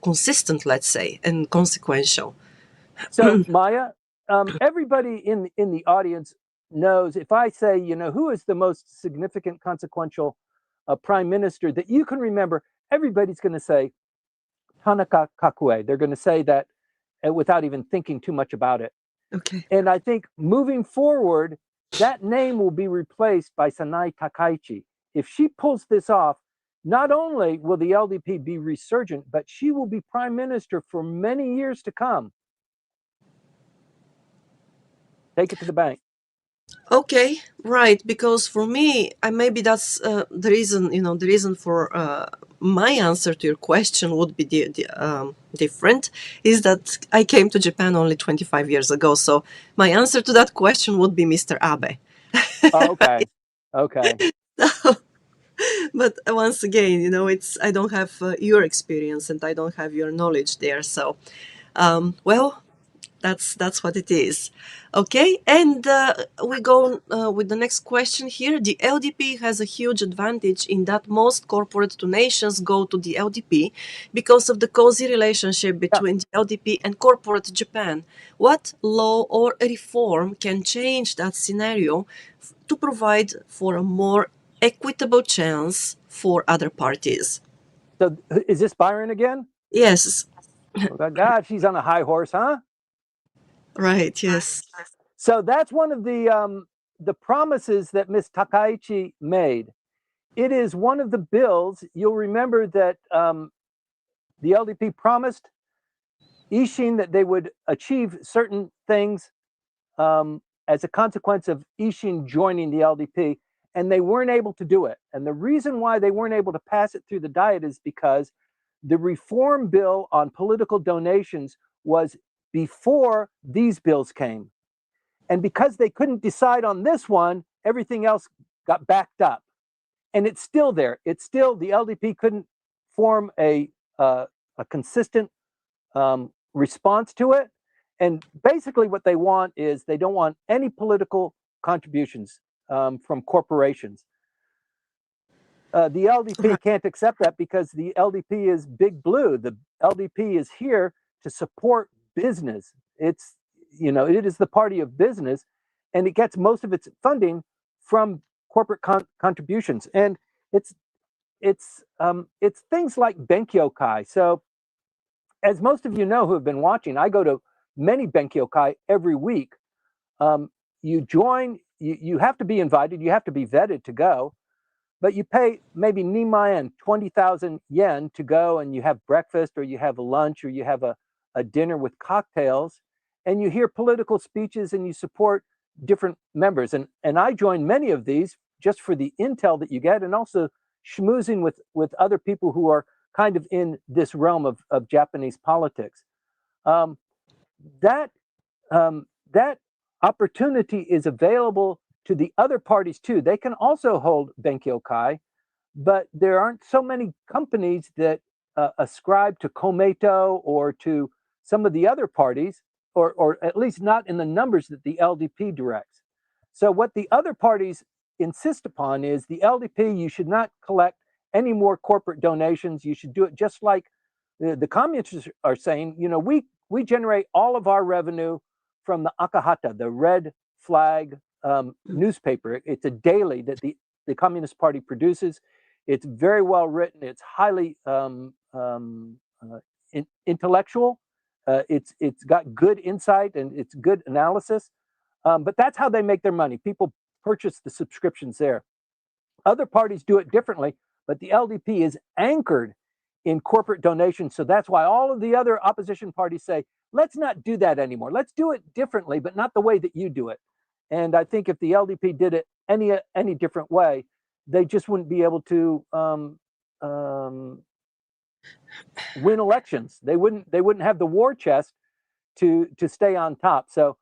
Speaker 1: consistent, let's say, and consequential.
Speaker 2: So, Maya, everybody in the audience knows, if I say, who is the most significant, consequential prime minister that you can remember, everybody's going to say Tanaka Kakue. They're going to say that without even thinking too much about it.
Speaker 1: Okay.
Speaker 2: And I think moving forward, that name will be replaced by Sanae Takaichi. If she pulls this off, not only will the LDP be resurgent, but she will be prime minister for many years to come. Take it to the bank.
Speaker 1: Okay, right. Because for me, maybe that's the reason. The reason for my answer to your question would be different. Is that I came to Japan only 25 years ago, so my answer to that question would be Mr. Abe.
Speaker 2: Okay.
Speaker 1: But once again, I don't have your experience and I don't have your knowledge there. So, well, that's what it is. Okay, and we go with the next question here. The LDP has a huge advantage in that most corporate donations go to the LDP because of the cozy relationship between the LDP and corporate Japan. What law or reform can change that scenario to provide for a more equitable chance for other parties?
Speaker 2: So is this Byron again?
Speaker 1: Yes.
Speaker 2: Oh, God, she's on a high horse, huh?
Speaker 1: Right, yes.
Speaker 2: So that's one of the promises that Ms. Takaichi made. It is one of the bills. You'll remember that the LDP promised Ishin that they would achieve certain things as a consequence of Ishin joining the LDP, and they weren't able to do it. And the reason why they weren't able to pass it through the Diet is because the reform bill on political donations was before these bills came. And because they couldn't decide on this one, everything else got backed up. And it's still there. It's still, the LDP couldn't form a consistent response to it. And basically what they want is they don't want any political contributions from corporations. The LDP can't accept that because the LDP is big blue. The LDP is here to support business. It is the party of business, and it gets most of its funding from corporate contributions. And it's things like Benkyokai. So, as most of you know who have been watching, I go to many Benkyokai every week. You join. You have to be invited. You have to be vetted to go. But you pay maybe nimayen, 20,000 yen to go, and you have breakfast, or you have a lunch, or you have a dinner with cocktails, and you hear political speeches and you support different members. And I join many of these just for the intel that you get, and also schmoozing with other people who are kind of in this realm of Japanese politics. Um, that that opportunity is available to the other parties too. They can also hold Benkyokai, but there aren't so many companies that ascribe to Komeito or to some of the other parties, or at least not in the numbers that the LDP directs. So what the other parties insist upon is the LDP, you should not collect any more corporate donations. You should do it just like the communists are saying. You know, we generate all of our revenue from the Akahata, the red flag newspaper. It's a daily that the Communist Party produces. It's very well written. It's highly intellectual. It's got good insight and it's good analysis. But that's how they make their money. People purchase the subscriptions there. Other parties do it differently, but the LDP is anchored in corporate donations. So that's why all of the other opposition parties say, let's not do that anymore. Let's do it differently, but not the way that you do it. And I think if the LDP did it any different way, they just wouldn't be able to win elections. They wouldn't have the war chest to stay on top. So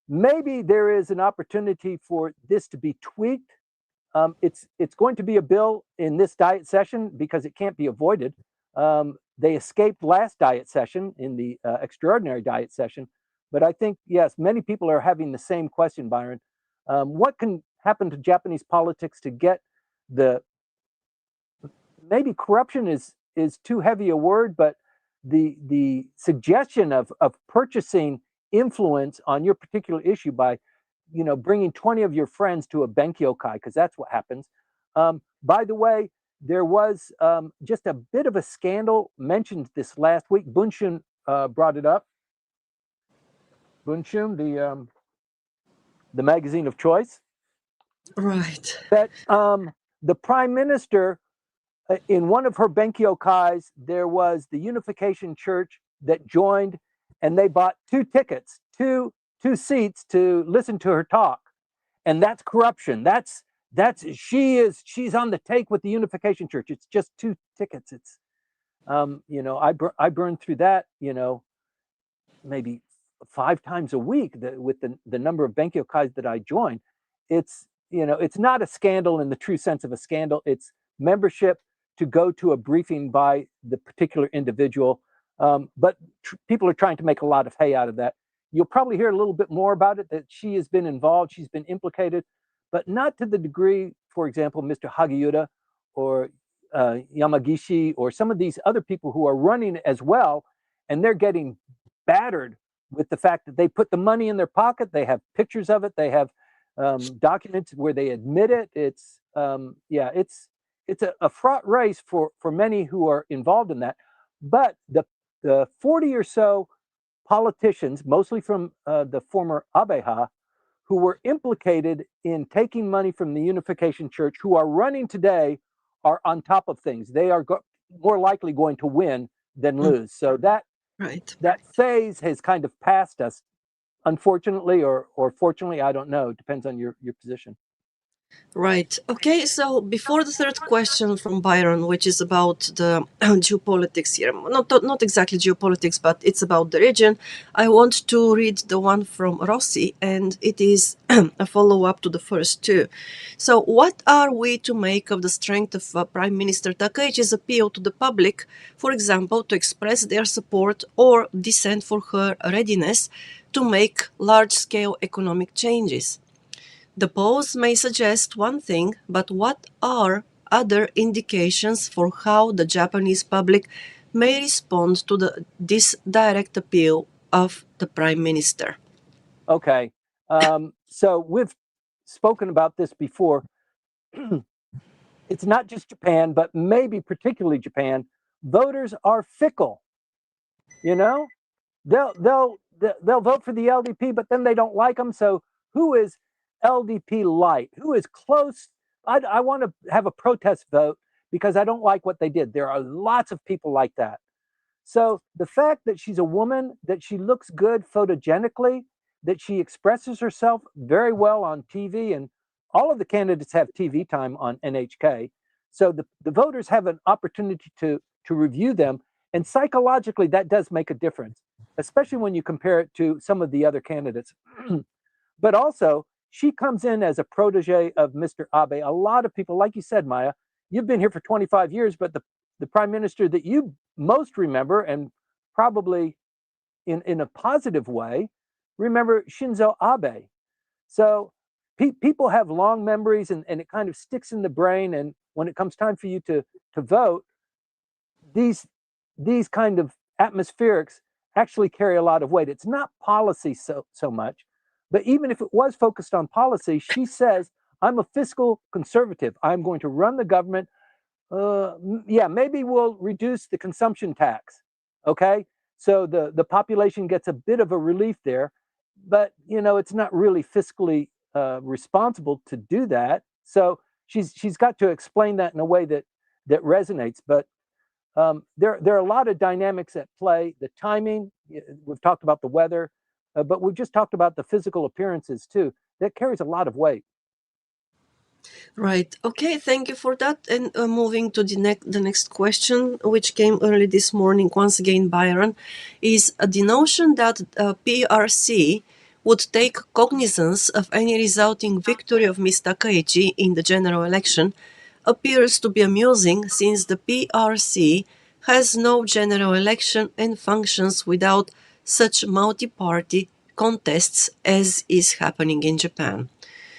Speaker 2: maybe there is an opportunity for this to be tweaked. It's going to be a bill in this diet session because it can't be avoided. They escaped last diet session in the extraordinary diet session. But I think, yes, many people are having the same question, Byron. What can happen to Japanese politics to get maybe corruption is too heavy a word, but the suggestion of purchasing influence on your particular issue by, you know, bringing 20 of your friends to a Benkyokai, because that's what happens. By the way, there was just a bit of a scandal mentioned this last week. Bunshun brought it up. Bunshun, the magazine of choice.
Speaker 1: Right.
Speaker 2: That the prime minister, in one of her Benkyokais, there was the Unification Church that joined, and they bought 2 tickets, two seats to listen to her talk, and that's corruption. She's on the take with the Unification Church. It's just 2 tickets. It's you know, I burned through that, you know, maybe 5 times a week with the number of Benkyokais that I joined. It's, you know, it's not a scandal in the true sense of a scandal. It's membership to go to a briefing by the particular individual. But people are trying to make a lot of hay out of that. You'll probably hear a little bit more about it, that she has been involved, she's been implicated, but not to the degree, for example, Mr. Hagiura or Yamagishi or some of these other people who are running as well, and they're getting battered with the fact that they put the money in their pocket, they have pictures of it, they have documents where they admit it. It's it's a fraught race for many who are involved in that. But the 40 or so politicians, mostly from the former Abeha, who were implicated in taking money from the Unification Church, who are running today, are on top of things. They are more likely going to win than lose. So that phase has kind of passed us, unfortunately, or fortunately, I don't know. It depends on your position.
Speaker 1: Right. Okay. So before the third question from Byron, which is about the geopolitics here, not exactly geopolitics, but it's about the region, I want to read the one from Rossi, and it is a follow-up to the first 2. So what are we to make of the strength of Prime Minister Takaichi's appeal to the public, for example, to express their support or dissent for her readiness to make large-scale economic changes? The pause may suggest one thing, but what are other indications for how the Japanese public may respond to this direct appeal of the Prime Minister?
Speaker 2: Okay. So we've spoken about this before. It's not just Japan, but maybe particularly Japan. Voters are fickle. You know, they'll vote for the LDP, but then they don't like them. So who is LDP light? Who is close? I want to have a protest vote because I don't like what they did. There are lots of people like that. So the fact that she's a woman, that she looks good photogenically, that she expresses herself very well on TV, and all of the candidates have TV time on NHK. So the voters have an opportunity to to review them. And psychologically, that does make a difference, especially when you compare it to some of the other candidates. But also, she comes in as a protege of Mr. Abe. A lot of people, like you said, Maya, you've been here for 25 years, but the prime minister that you most remember, and probably in a positive way, remember Shinzo Abe. So people have long memories, and it kind of sticks in the brain. And when it comes time for you to vote, these kind of atmospherics actually carry a lot of weight. It's not policy so much, but even if it was focused on policy, she says, I'm a fiscal conservative. I'm going to run the government. Yeah, maybe we'll reduce the consumption tax. Okay, so the population gets a bit of a relief there, but it's not really fiscally responsible to do that. So she's got to explain that in a way that resonates. But there are a lot of dynamics at play. The timing, we've talked about the weather, but we've just talked about the physical appearances too. That carries a lot of weight.
Speaker 1: Right. Okay. Thank you for that. And moving to the next question, which came early this morning, once again, Byron, is the notion that PRC would take cognizance of any resulting victory of Ms. Takaichi in the general election appears to be amusing, since the PRC has no general election and functions without such multi-party contests as is happening in Japan.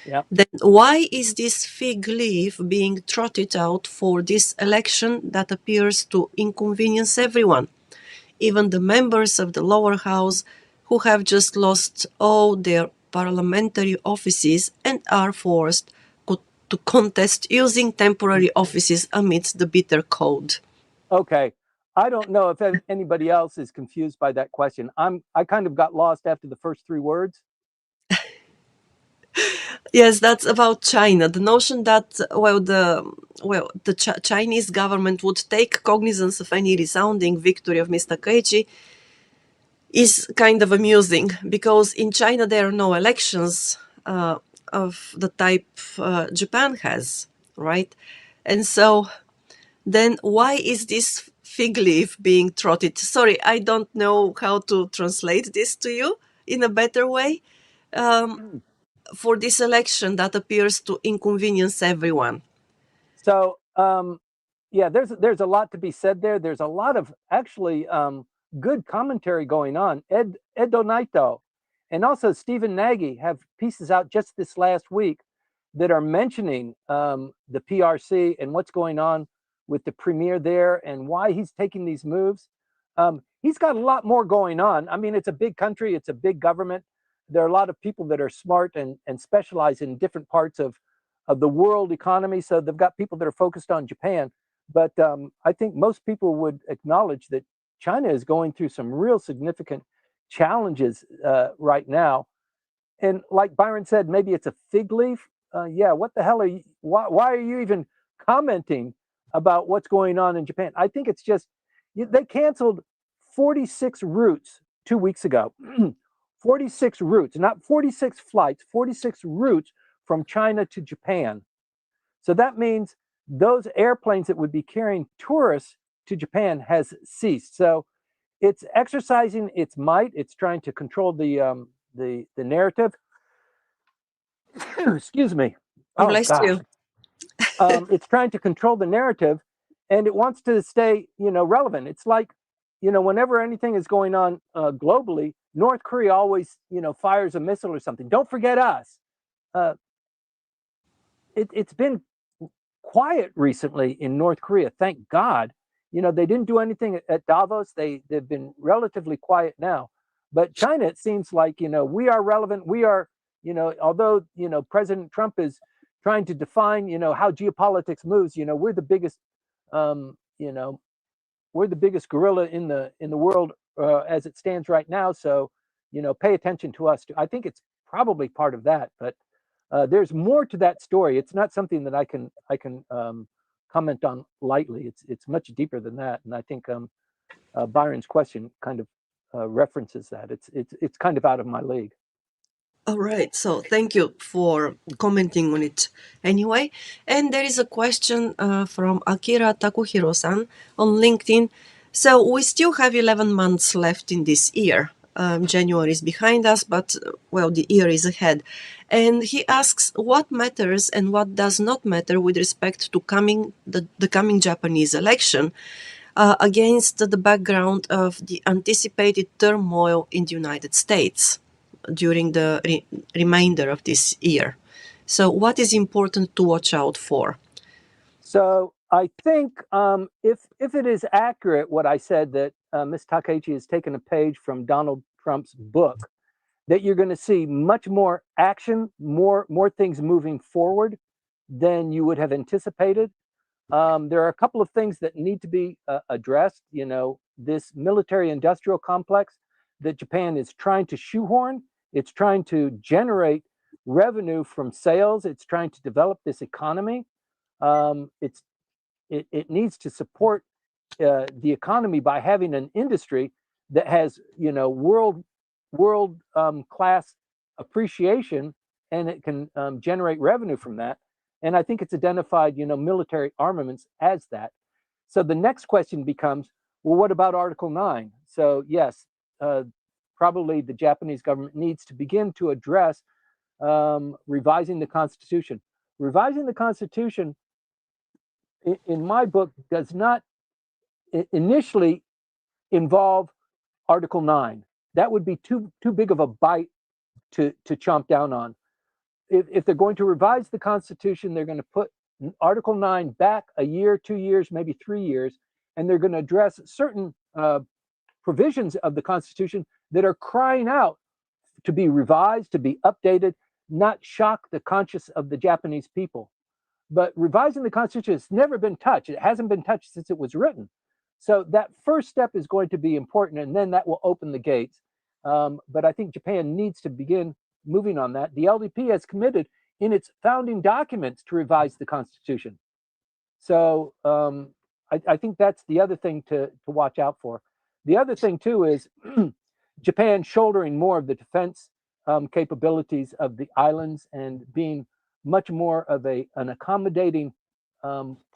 Speaker 2: Yeah.
Speaker 1: Then why is this fig leaf being trotted out for this election that appears to inconvenience everyone, even the members of the lower house who have just lost all their parliamentary offices and are forced to contest using temporary offices amidst the bitter cold?
Speaker 2: Okay. I don't know if anybody else is confused by that question. I kind of got lost after the first three words.
Speaker 1: Yes, that's about China. The notion that the Chinese government would take cognizance of any resounding victory of Mr. Takaichi is kind of amusing, because in China there are no elections of the type Japan has, right? And so then why is this fig leaf being trotted? Sorry, I don't know how to translate this to you in a better way. For this election that appears to inconvenience everyone.
Speaker 2: So yeah, there's a lot to be said there. There's a lot of actually good commentary going on. Edo Naito and also Stephen Nagy have pieces out just this last week that are mentioning the PRC and what's going on with the premier there and why he's taking these moves. He's got a lot more going on. I mean, it's a big country, it's a big government. There are a lot of people that are smart and specialize in different parts of the world economy. So they've got people that are focused on Japan. But I think most people would acknowledge that China is going through some real significant challenges right now. And like Byron said, maybe it's a fig leaf. Yeah, what the hell are you? Why are you even commenting about what's going on in Japan? I think it's just they canceled 46 routes 2 weeks ago. 46 routes, not 46 flights, 46 routes from China to Japan. So that means those airplanes that would be carrying tourists to Japan has ceased. So it's exercising its might. It's trying to control the narrative. Excuse me. Oh
Speaker 1: Bless
Speaker 2: gosh.
Speaker 1: you.
Speaker 2: It's trying to control the narrative, and it wants to stay, relevant. It's like, whenever anything is going on globally, North Korea always, fires a missile or something. Don't forget us. It's been quiet recently in North Korea. Thank God. They didn't do anything at Davos. They've been relatively quiet now. But China, it seems like, we are relevant. We are, although, President Trump is trying to define, how geopolitics moves, we're the biggest, we're the biggest gorilla in the world as it stands right now. So, pay attention to us too. I think it's probably part of that, but there's more to that story. It's not something that I can comment on lightly. It's much deeper than that, and I think Byron's question kind of references that. It's kind of out of my league.
Speaker 1: All right, so thank you for commenting on it anyway. And there is a question from Akira Takuhiro-san on LinkedIn. So we still have 11 months left in this year. January is behind us, but well, the year is ahead. And he asks what matters and what does not matter with respect to the coming Japanese election against the background of the anticipated turmoil in the United States during the remainder of this year. So, what is important to watch out for?
Speaker 2: So I think if it is accurate, what I said that Ms. Takaichi has taken a page from Donald Trump's book, that you're going to see much more action, more things moving forward than you would have anticipated. There are a couple of things that need to be addressed. You know, this military-industrial complex that Japan is trying to shoehorn. It's trying to generate revenue from sales. It's trying to develop this economy. It needs to support the economy by having an industry that has, you know, world class appreciation, and it can generate revenue from that. And I think it's identified, you know, military armaments as that. So the next question becomes, well, what about Article 9? So yes, probably the Japanese government needs to begin to address revising the Constitution. Revising the Constitution, in my book, does not initially involve Article 9. That would be too big of a bite to chomp down on. If they're going to revise the Constitution, they're going to put Article 9 back a year, 2 years, maybe 3 years, and they're going to address certain provisions of the Constitution that are crying out to be revised, to be updated, not shock the conscience of the Japanese people. But revising the Constitution has never been touched. It hasn't been touched since it was written. So that first step is going to be important, and then that will open the gates. But I think Japan needs to begin moving on that. The LDP has committed in its founding documents to revise the Constitution. So I think that's the other thing to watch out for. The other thing, too, is Japan shouldering more of the defense capabilities of the islands and being much more of an accommodating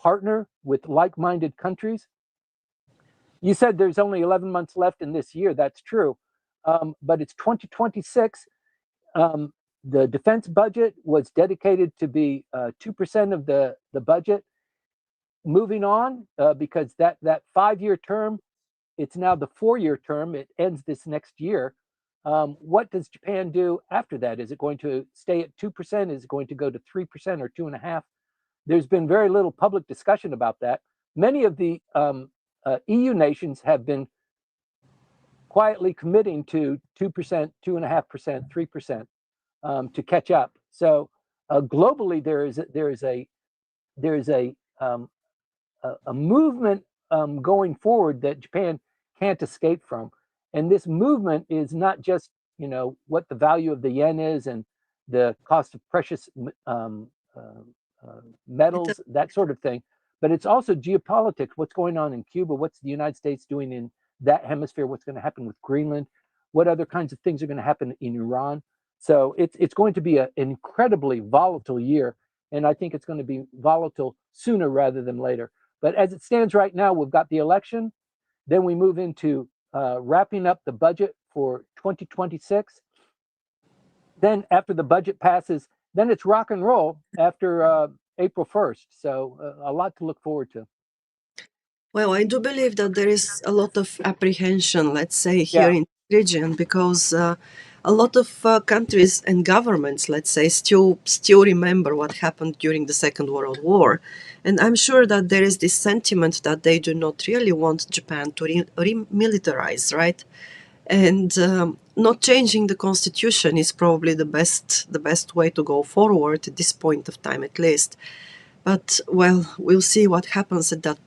Speaker 2: partner with like-minded countries. You said there's only 11 months left in this year. That's true. But it's 2026. The defense budget was dedicated to be 2% of the budget. Moving on, because that 5-year term, it's now the 4-year term. It ends this next year. What does Japan do after that? Is it going to stay at 2%? Is it going to go to 3% or 2.5%? There's been very little public discussion about that. Many of the EU nations have been quietly committing to 2%, 2.5%, 3% to catch up. So globally, there is a movement going forward that Japan can't escape from. And this movement is not just, you know, what the value of the yen is and the cost of precious metals, that sort of thing, but it's also geopolitics. What's going on in Cuba? What's the United States doing in that hemisphere? What's going to happen with Greenland? What other kinds of things are going to happen in Iran? So it's going to be an incredibly volatile year, and I think it's going to be volatile sooner rather than later. But as it stands right now, we've got the election. Then we move into wrapping up the budget for 2026. Then after the budget passes, then it's rock and roll after April 1st. So a lot to look forward to.
Speaker 1: Well, I do believe that there is a lot of apprehension, let's say, here in the region, because a lot of countries and governments, let's say, still remember what happened during the Second World War. And I'm sure that there is this sentiment that they do not really want Japan to remilitarize, right? And not changing the constitution is probably the best way to go forward at this point of time, at least. But well, we'll see what happens at that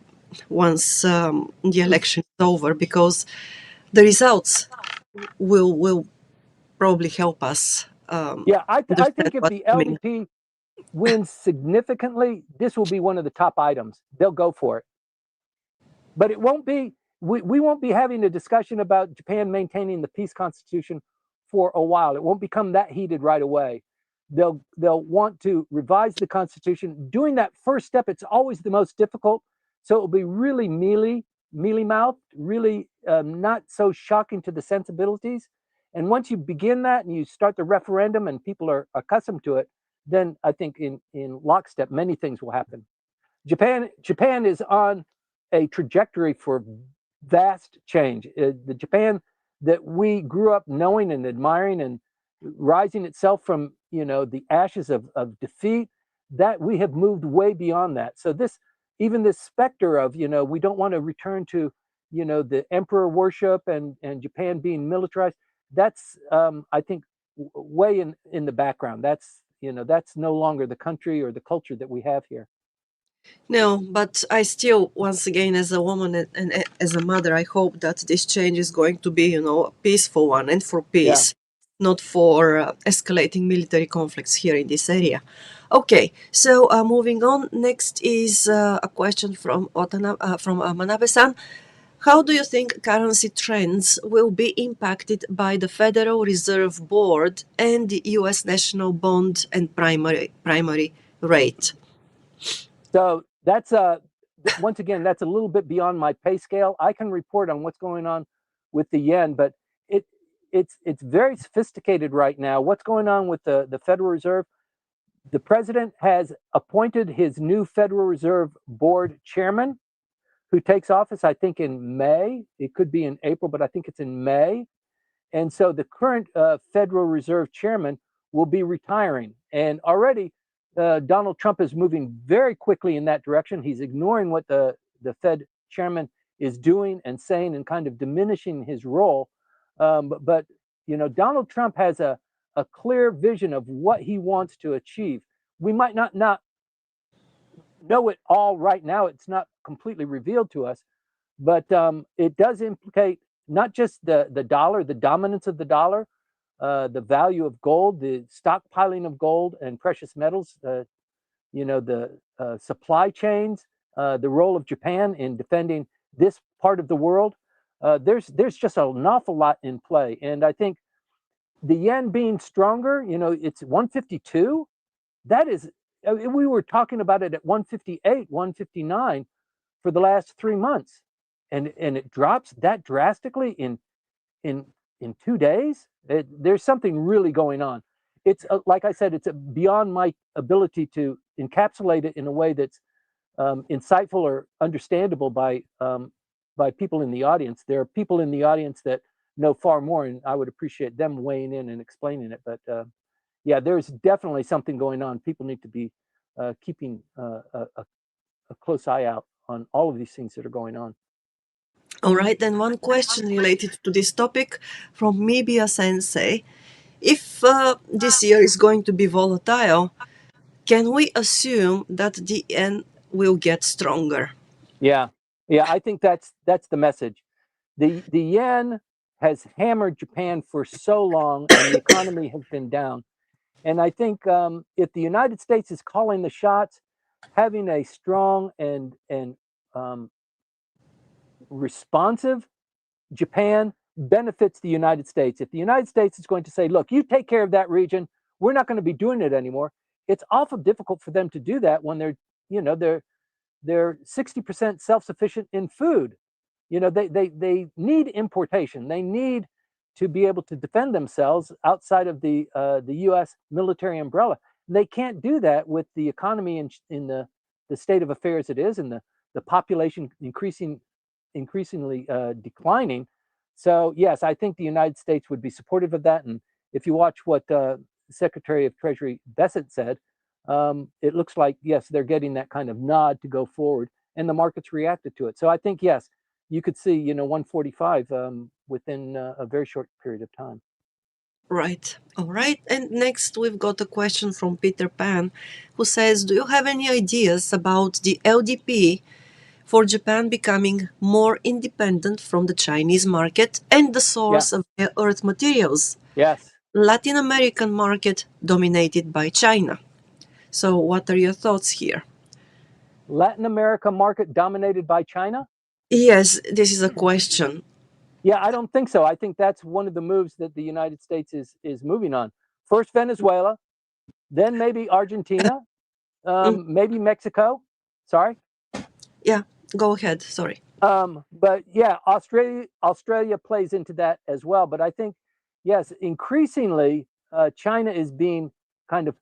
Speaker 1: once the election is over, because the results will probably help us.
Speaker 2: I think if the LDP wins significantly, this will be one of the top items. They'll go for it. But it won't be, we won't be having a discussion about Japan maintaining the peace constitution for a while. It won't become that heated right away. They'll want to revise the Constitution. Doing that first step, it's always the most difficult. So it will be really mealy mouthed, really not so shocking to the sensibilities. And once you begin that and you start the referendum and people are accustomed to it, then I think in lockstep, many things will happen. Japan is on a trajectory for vast change. The Japan that we grew up knowing and admiring and rising itself from the ashes of defeat, that we have moved way beyond that. So even this specter of we don't want to return to the emperor worship and Japan being militarized, that's I think way in the background. That's no longer the country or the culture that we have here.
Speaker 1: No, but I still, once again, as a woman and as a mother, I hope that this change is going to be, a peaceful one and for
Speaker 2: Yeah.
Speaker 1: peace, not for escalating military conflicts here in this area. Okay, so moving on. Next is a question from Manabe-san. How do you think currency trends will be impacted by the Federal Reserve Board and the U.S. national bond and primary rate?
Speaker 2: So that's once again, that's a little bit beyond my pay scale. I can report on what's going on with the yen, but it's very sophisticated right now. What's going on with the Federal Reserve? The president has appointed his new Federal Reserve Board chairman, who takes office, I think, in May. It could be in April, but I think it's in May. And so the current Federal Reserve chairman will be retiring. And already Donald Trump is moving very quickly in that direction. He's ignoring what the Fed chairman is doing and saying and kind of diminishing his role. But Donald Trump has a clear vision of what he wants to achieve. We might not know it all right now. It's not completely revealed to us, but it does implicate not just the dollar, the dominance of the dollar, the value of gold, the stockpiling of gold and precious metals, the supply chains, the role of Japan in defending this part of the world. There's just an awful lot in play, and I think the yen being stronger, it's 152. That is, we were talking about it at 158, 159 for the last 3 months, and it drops that drastically in 2 days. There's something really going on. It's like I said, it's beyond my ability to encapsulate it in a way that's insightful or understandable by people in the audience. There are people in the audience that know far more, and I would appreciate them weighing in and explaining it. But yeah, there's definitely something going on. People need to be keeping a close eye out on all of these things that are going on.
Speaker 1: All right, then one question related to this topic from Mibia Sensei. If this year is going to be volatile, can we assume that the yen will get stronger?
Speaker 2: Yeah, I think that's the message. The yen has hammered Japan for so long, and the economy has been down. And I think if the United States is calling the shots, having a strong and responsive Japan benefits the United States. If the United States is going to say, look, you take care of that region, we're not going to be doing it anymore, it's awful difficult for them to do that when they're 60% self-sufficient in food. They need importation. They need to be able to defend themselves outside of the U.S. military umbrella. They can't do that with the economy in the state of affairs it is, and the population increasingly declining. So yes, I think the United States would be supportive of that. And if you watch what Secretary of Treasury Bessent said, it looks like, yes, they're getting that kind of nod to go forward, and the markets reacted to it. So I think, yes, you could see 145 within a very short period of time.
Speaker 1: Right. All right. And next, we've got a question from Peter Pan, who says, do you have any ideas about the LDP for Japan becoming more independent from the Chinese market and the source of rare earth materials?
Speaker 2: Yes.
Speaker 1: Latin American market dominated by China. So what are your thoughts here?
Speaker 2: Latin America market dominated by China?
Speaker 1: Yes, this is a question.
Speaker 2: Yeah, I don't think so. I think that's one of the moves that the United States is moving on. First Venezuela, then maybe Argentina,
Speaker 1: Mm,
Speaker 2: maybe Mexico. Sorry.
Speaker 1: yeah, go ahead. Sorry.
Speaker 2: But yeah, Australia plays into that as well. But I think, yes, increasingly, China is being kind of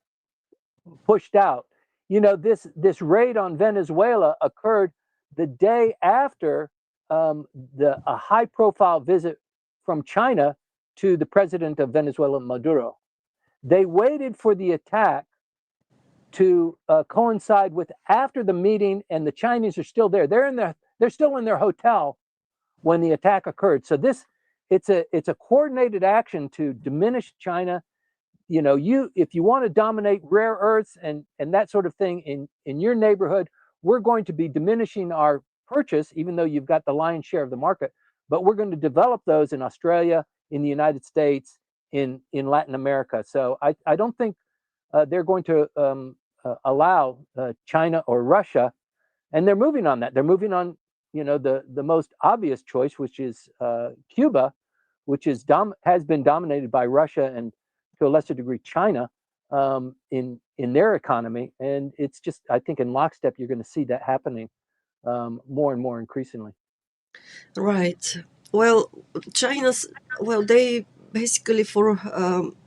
Speaker 2: pushed out. You know, this raid on Venezuela occurred the day after the a high profile visit from China to the president of Venezuela, Maduro. They waited for the attack to coincide with after the meeting, and the Chinese are still there. They're still in their hotel when the attack occurred. So it's a coordinated action to diminish China. You know, if you want to dominate rare earths and that sort of thing in your neighborhood, we're going to be diminishing our purchase, even though you've got the lion's share of the market. But we're going to develop those in Australia, in the United States, in Latin America. So I don't think they're going to allow China or Russia, and they're moving on that. They're moving on, you know, the most obvious choice, which is Cuba, which has been dominated by Russia and to a lesser degree China in their economy, and it's just, I think, in lockstep you're going to see that happening more and more increasingly.
Speaker 1: Right. Well, China's, well, they basically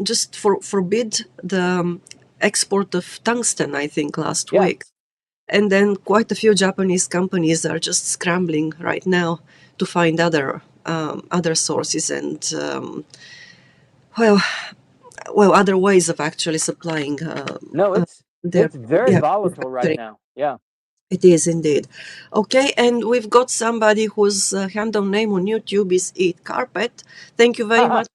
Speaker 1: just forbid the export of tungsten, I think, last
Speaker 2: Yeah.
Speaker 1: week. And then quite a few Japanese companies are just scrambling right now to find other sources and well, other ways of actually supplying
Speaker 2: No,
Speaker 1: their
Speaker 2: it's very
Speaker 1: yeah
Speaker 2: volatile right
Speaker 1: manufacturing.
Speaker 2: now. Yeah.
Speaker 1: It is indeed. Okay, and we've got somebody whose handle name on YouTube is Eat Carpet. Thank you very much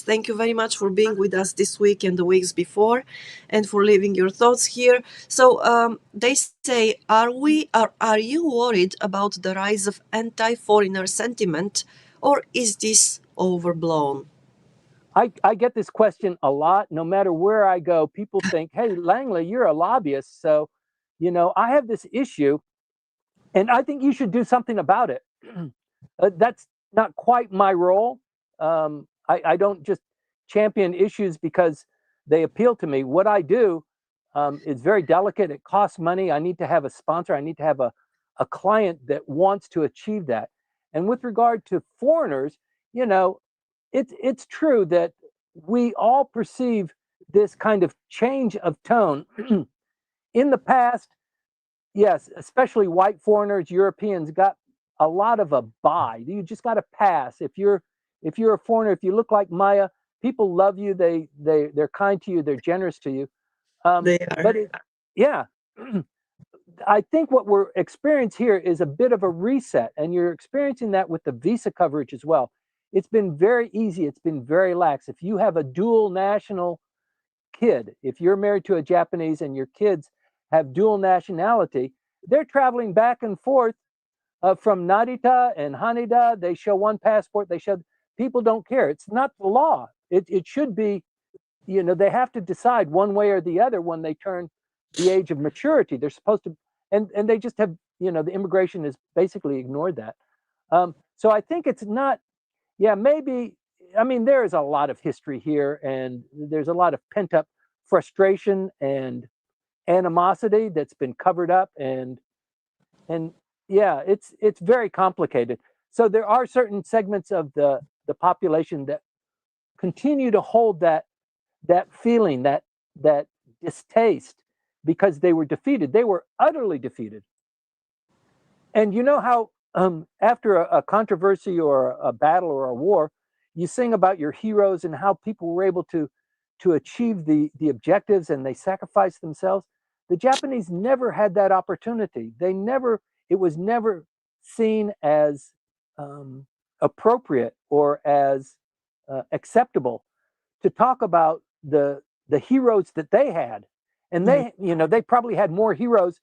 Speaker 1: thank you very much for being with us this week and the weeks before, and for leaving your thoughts here. So they say, are you worried about the rise of anti-foreigner sentiment, or is this overblown?
Speaker 2: I get this question a lot. No matter where I go, people think, hey, Langley, you're a lobbyist. So, you know, I have this issue and I think you should do something about it. That's not quite my role. I don't just champion issues because they appeal to me. What I do is very delicate. It costs money. I need to have a sponsor. I need to have a client that wants to achieve that. And with regard to foreigners, you know, it's true that we all perceive this kind of change of tone. In the past, yes, especially white foreigners, Europeans got a lot of a buy. You just got to pass. If you're a foreigner, if you look like Maya, people love you. They're kind to you. They're generous to you.
Speaker 1: They
Speaker 2: But
Speaker 1: are.
Speaker 2: yeah, I think what we're experiencing here is a bit of a reset, and you're experiencing that with the visa coverage as well. It's been very easy. It's been very lax. If you have a dual national kid, if you're married to a Japanese and your kids have dual nationality, they're traveling back and forth from Narita and Haneda. They show one passport. People don't care. It's not the law. It should be, you know, they have to decide one way or the other when they turn the age of maturity. They're supposed to, and they just have, you know, the immigration has basically ignored that. So I think it's not, yeah, maybe, I mean, there is a lot of history here and there's a lot of pent up frustration and animosity that's been covered up and yeah, it's very complicated. So there are certain segments of the population that continue to hold that feeling, that distaste because they were defeated. They were utterly defeated. And you know how after a controversy or a battle or a war, you sing about your heroes and how people were able to achieve the objectives and they sacrificed themselves. The Japanese never had that opportunity. It was never seen as um, appropriate or as acceptable to talk about the heroes that they had, and
Speaker 1: Mm.
Speaker 2: they probably had more heroes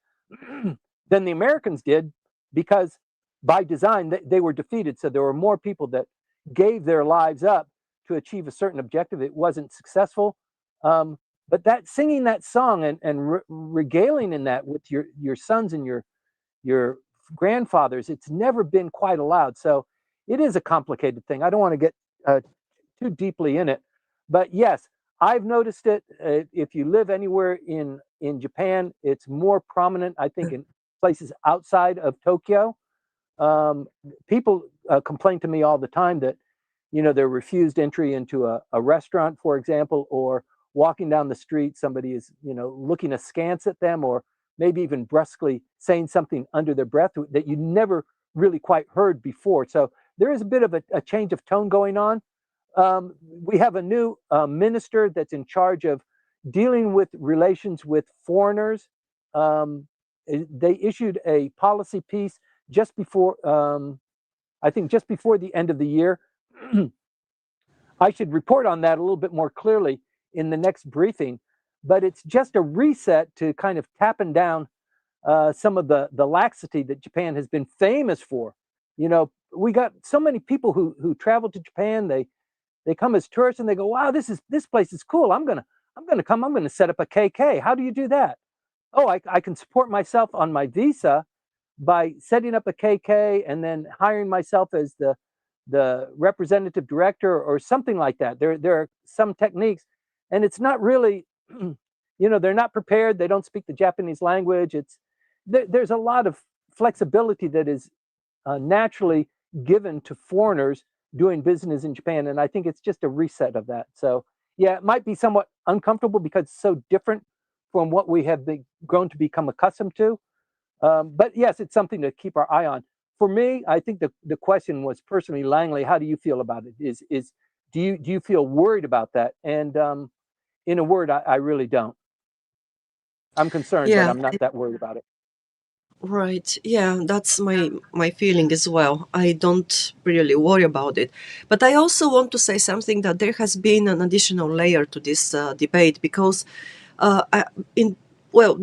Speaker 2: than the Americans did because by design they were defeated. So there were more people that gave their lives up to achieve a certain objective. It wasn't successful, but that singing that song and regaling in that with your sons and your grandfathers, it's never been quite allowed. So it is a complicated thing. I don't want to get too deeply in it, but yes, I've noticed it. If you live anywhere in Japan, it's more prominent, I think, in places outside of Tokyo. People complain to me all the time that, they're refused entry into a restaurant, for example, or walking down the street, somebody is, looking askance at them, or maybe even brusquely saying something under their breath that you never really quite heard before. So there is a bit of a change of tone going on. We have a new minister that's in charge of dealing with relations with foreigners. They issued a policy piece just before, I think, just before the end of the year. I should report on that a little bit more clearly in the next briefing, but it's just a reset to kind of tapping down some of the laxity that Japan has been famous for. We got so many people who travel to Japan. They come as tourists and they go, "Wow, this place is cool. I'm gonna come. I'm gonna set up a KK." How do you do that? Oh, I can support myself on my visa by setting up a KK and then hiring myself as the representative director or something like that. There are some techniques, and it's not really, they're not prepared. They don't speak the Japanese language. There's a lot of flexibility that is naturally given to foreigners doing business in Japan, and I think it's just a reset of that. So yeah, it might be somewhat uncomfortable because it's so different from what we have grown to become accustomed to. But yes, it's something to keep our eye on. For me, I think the question was personally, Langley, how do you feel about it? Do you feel worried about that? And in a word, I really don't. I'm concerned, but
Speaker 1: Yeah,
Speaker 2: I'm not that worried about it.
Speaker 1: right. Yeah, that's my feeling as well. I don't really worry about it. But I also want to say something, that there has been an additional layer to this debate, because I, in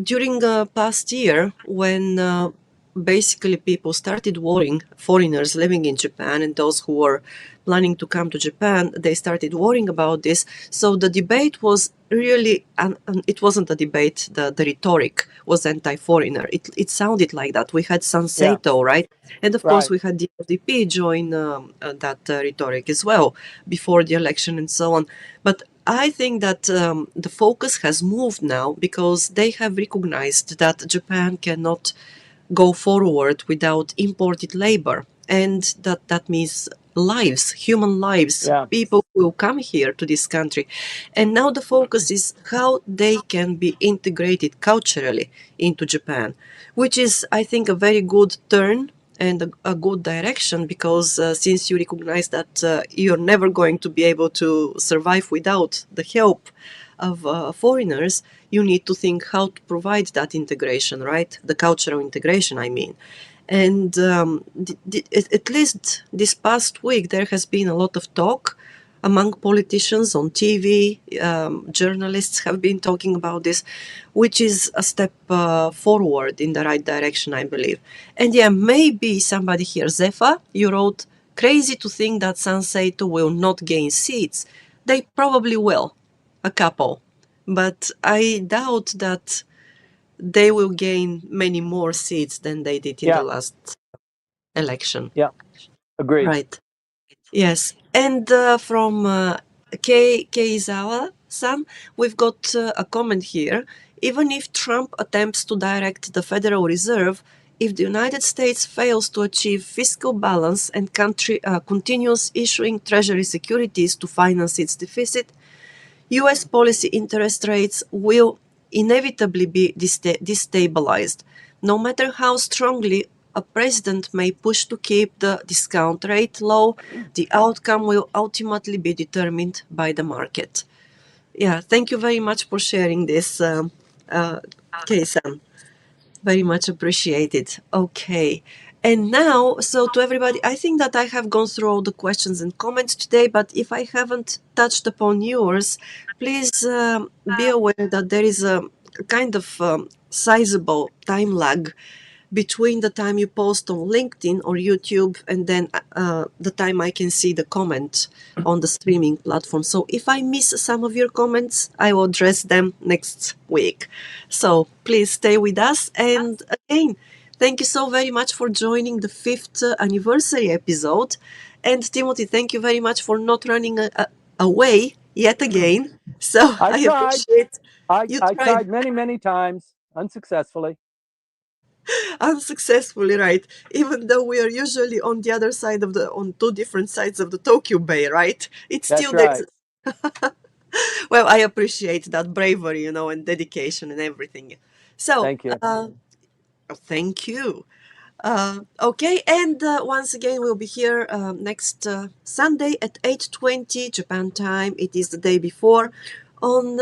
Speaker 1: during the past year, when basically people started worrying, foreigners living in Japan and those who were planning to come to Japan, they started worrying about this. So the debate was really, it wasn't a debate, the rhetoric was anti-foreigner. It sounded like that. We had
Speaker 2: Yeah,
Speaker 1: Sanseito, right? And of course
Speaker 2: right.
Speaker 1: we had the FDP join that rhetoric as well before the election and so on. But I think that the focus has moved now, because they have recognized that Japan cannot go forward without imported labor, and that means lives, human lives,
Speaker 2: Yeah,
Speaker 1: people will come here to this country. And now the focus is how they can be integrated culturally into Japan, which is, I think, a very good turn and a good direction, because since you recognize that you're never going to be able to survive without the help of foreigners, you need to think how to provide that integration, right? The cultural integration, I mean. And at least this past week, there has been a lot of talk among politicians on TV. Journalists have been talking about this, which is a step forward in the right direction, I believe. And yeah, maybe somebody here, Zefa, you wrote, crazy to think that Sanseito will not gain seats. They probably will, a couple. But I doubt that they will gain many more seats than they did in the
Speaker 2: yeah,
Speaker 1: last election.
Speaker 2: yeah. Agreed.
Speaker 1: Right. Yes. And from Keizawa-san, we've got a comment here. Even if Trump attempts to direct the Federal Reserve, if the United States fails to achieve fiscal balance and country continues issuing Treasury securities to finance its deficit, US policy interest rates will inevitably be destabilized. No matter how strongly a president may push to keep the discount rate low, the outcome will ultimately be determined by the market. Yeah, thank you very much for sharing this, Kei-san. Very much appreciated. Okay. And now, so to everybody, I think that I have gone through all the questions and comments today, but if I haven't touched upon yours, please be aware that there is a kind of sizable time lag between the time you post on LinkedIn or YouTube and then the time I can see the comment on the streaming platform. So if I miss some of your comments, I will address them next week. So please stay with us. And again, thank you so very much for joining the 5th anniversary episode. And Timothy, thank you very much for not running away yet again. So
Speaker 2: I
Speaker 1: I
Speaker 2: tried.
Speaker 1: appreciate you
Speaker 2: I
Speaker 1: tried
Speaker 2: tried many, many times unsuccessfully.
Speaker 1: unsuccessfully, right? Even though we are usually on the other side of on two different sides of the Tokyo Bay, right? It's
Speaker 2: That's
Speaker 1: still there's
Speaker 2: right.
Speaker 1: well, I appreciate that bravery, and dedication and everything. So,
Speaker 2: Thank you.
Speaker 1: thank you. Okay, and once again, we'll be here next Sunday at 8:20 Japan time. It is the day before on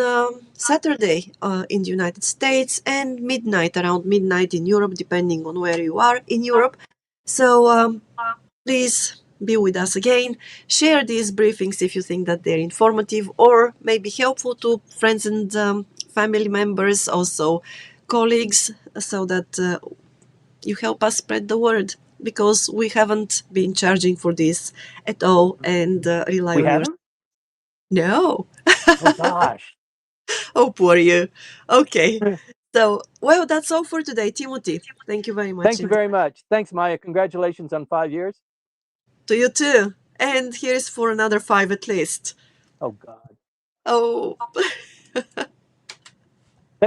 Speaker 1: Saturday in the United States and midnight, around midnight in Europe, depending on where you are in Europe. So please be with us again. Share these briefings if you think that they're informative or maybe helpful to friends and family members, also colleagues, so that you help us spread the word, because we haven't been charging for this at all and rely
Speaker 2: We
Speaker 1: on your.
Speaker 2: haven't?
Speaker 1: No.
Speaker 2: Oh, gosh.
Speaker 1: Oh, poor you. Okay. So, well, that's all for today, Timothy. Thank you very much
Speaker 2: Thank you
Speaker 1: indeed.
Speaker 2: very much. Thanks, Maya. Congratulations on 5 years.
Speaker 1: To you too. And here's for another 5 at least.
Speaker 2: Oh, God.
Speaker 1: Oh.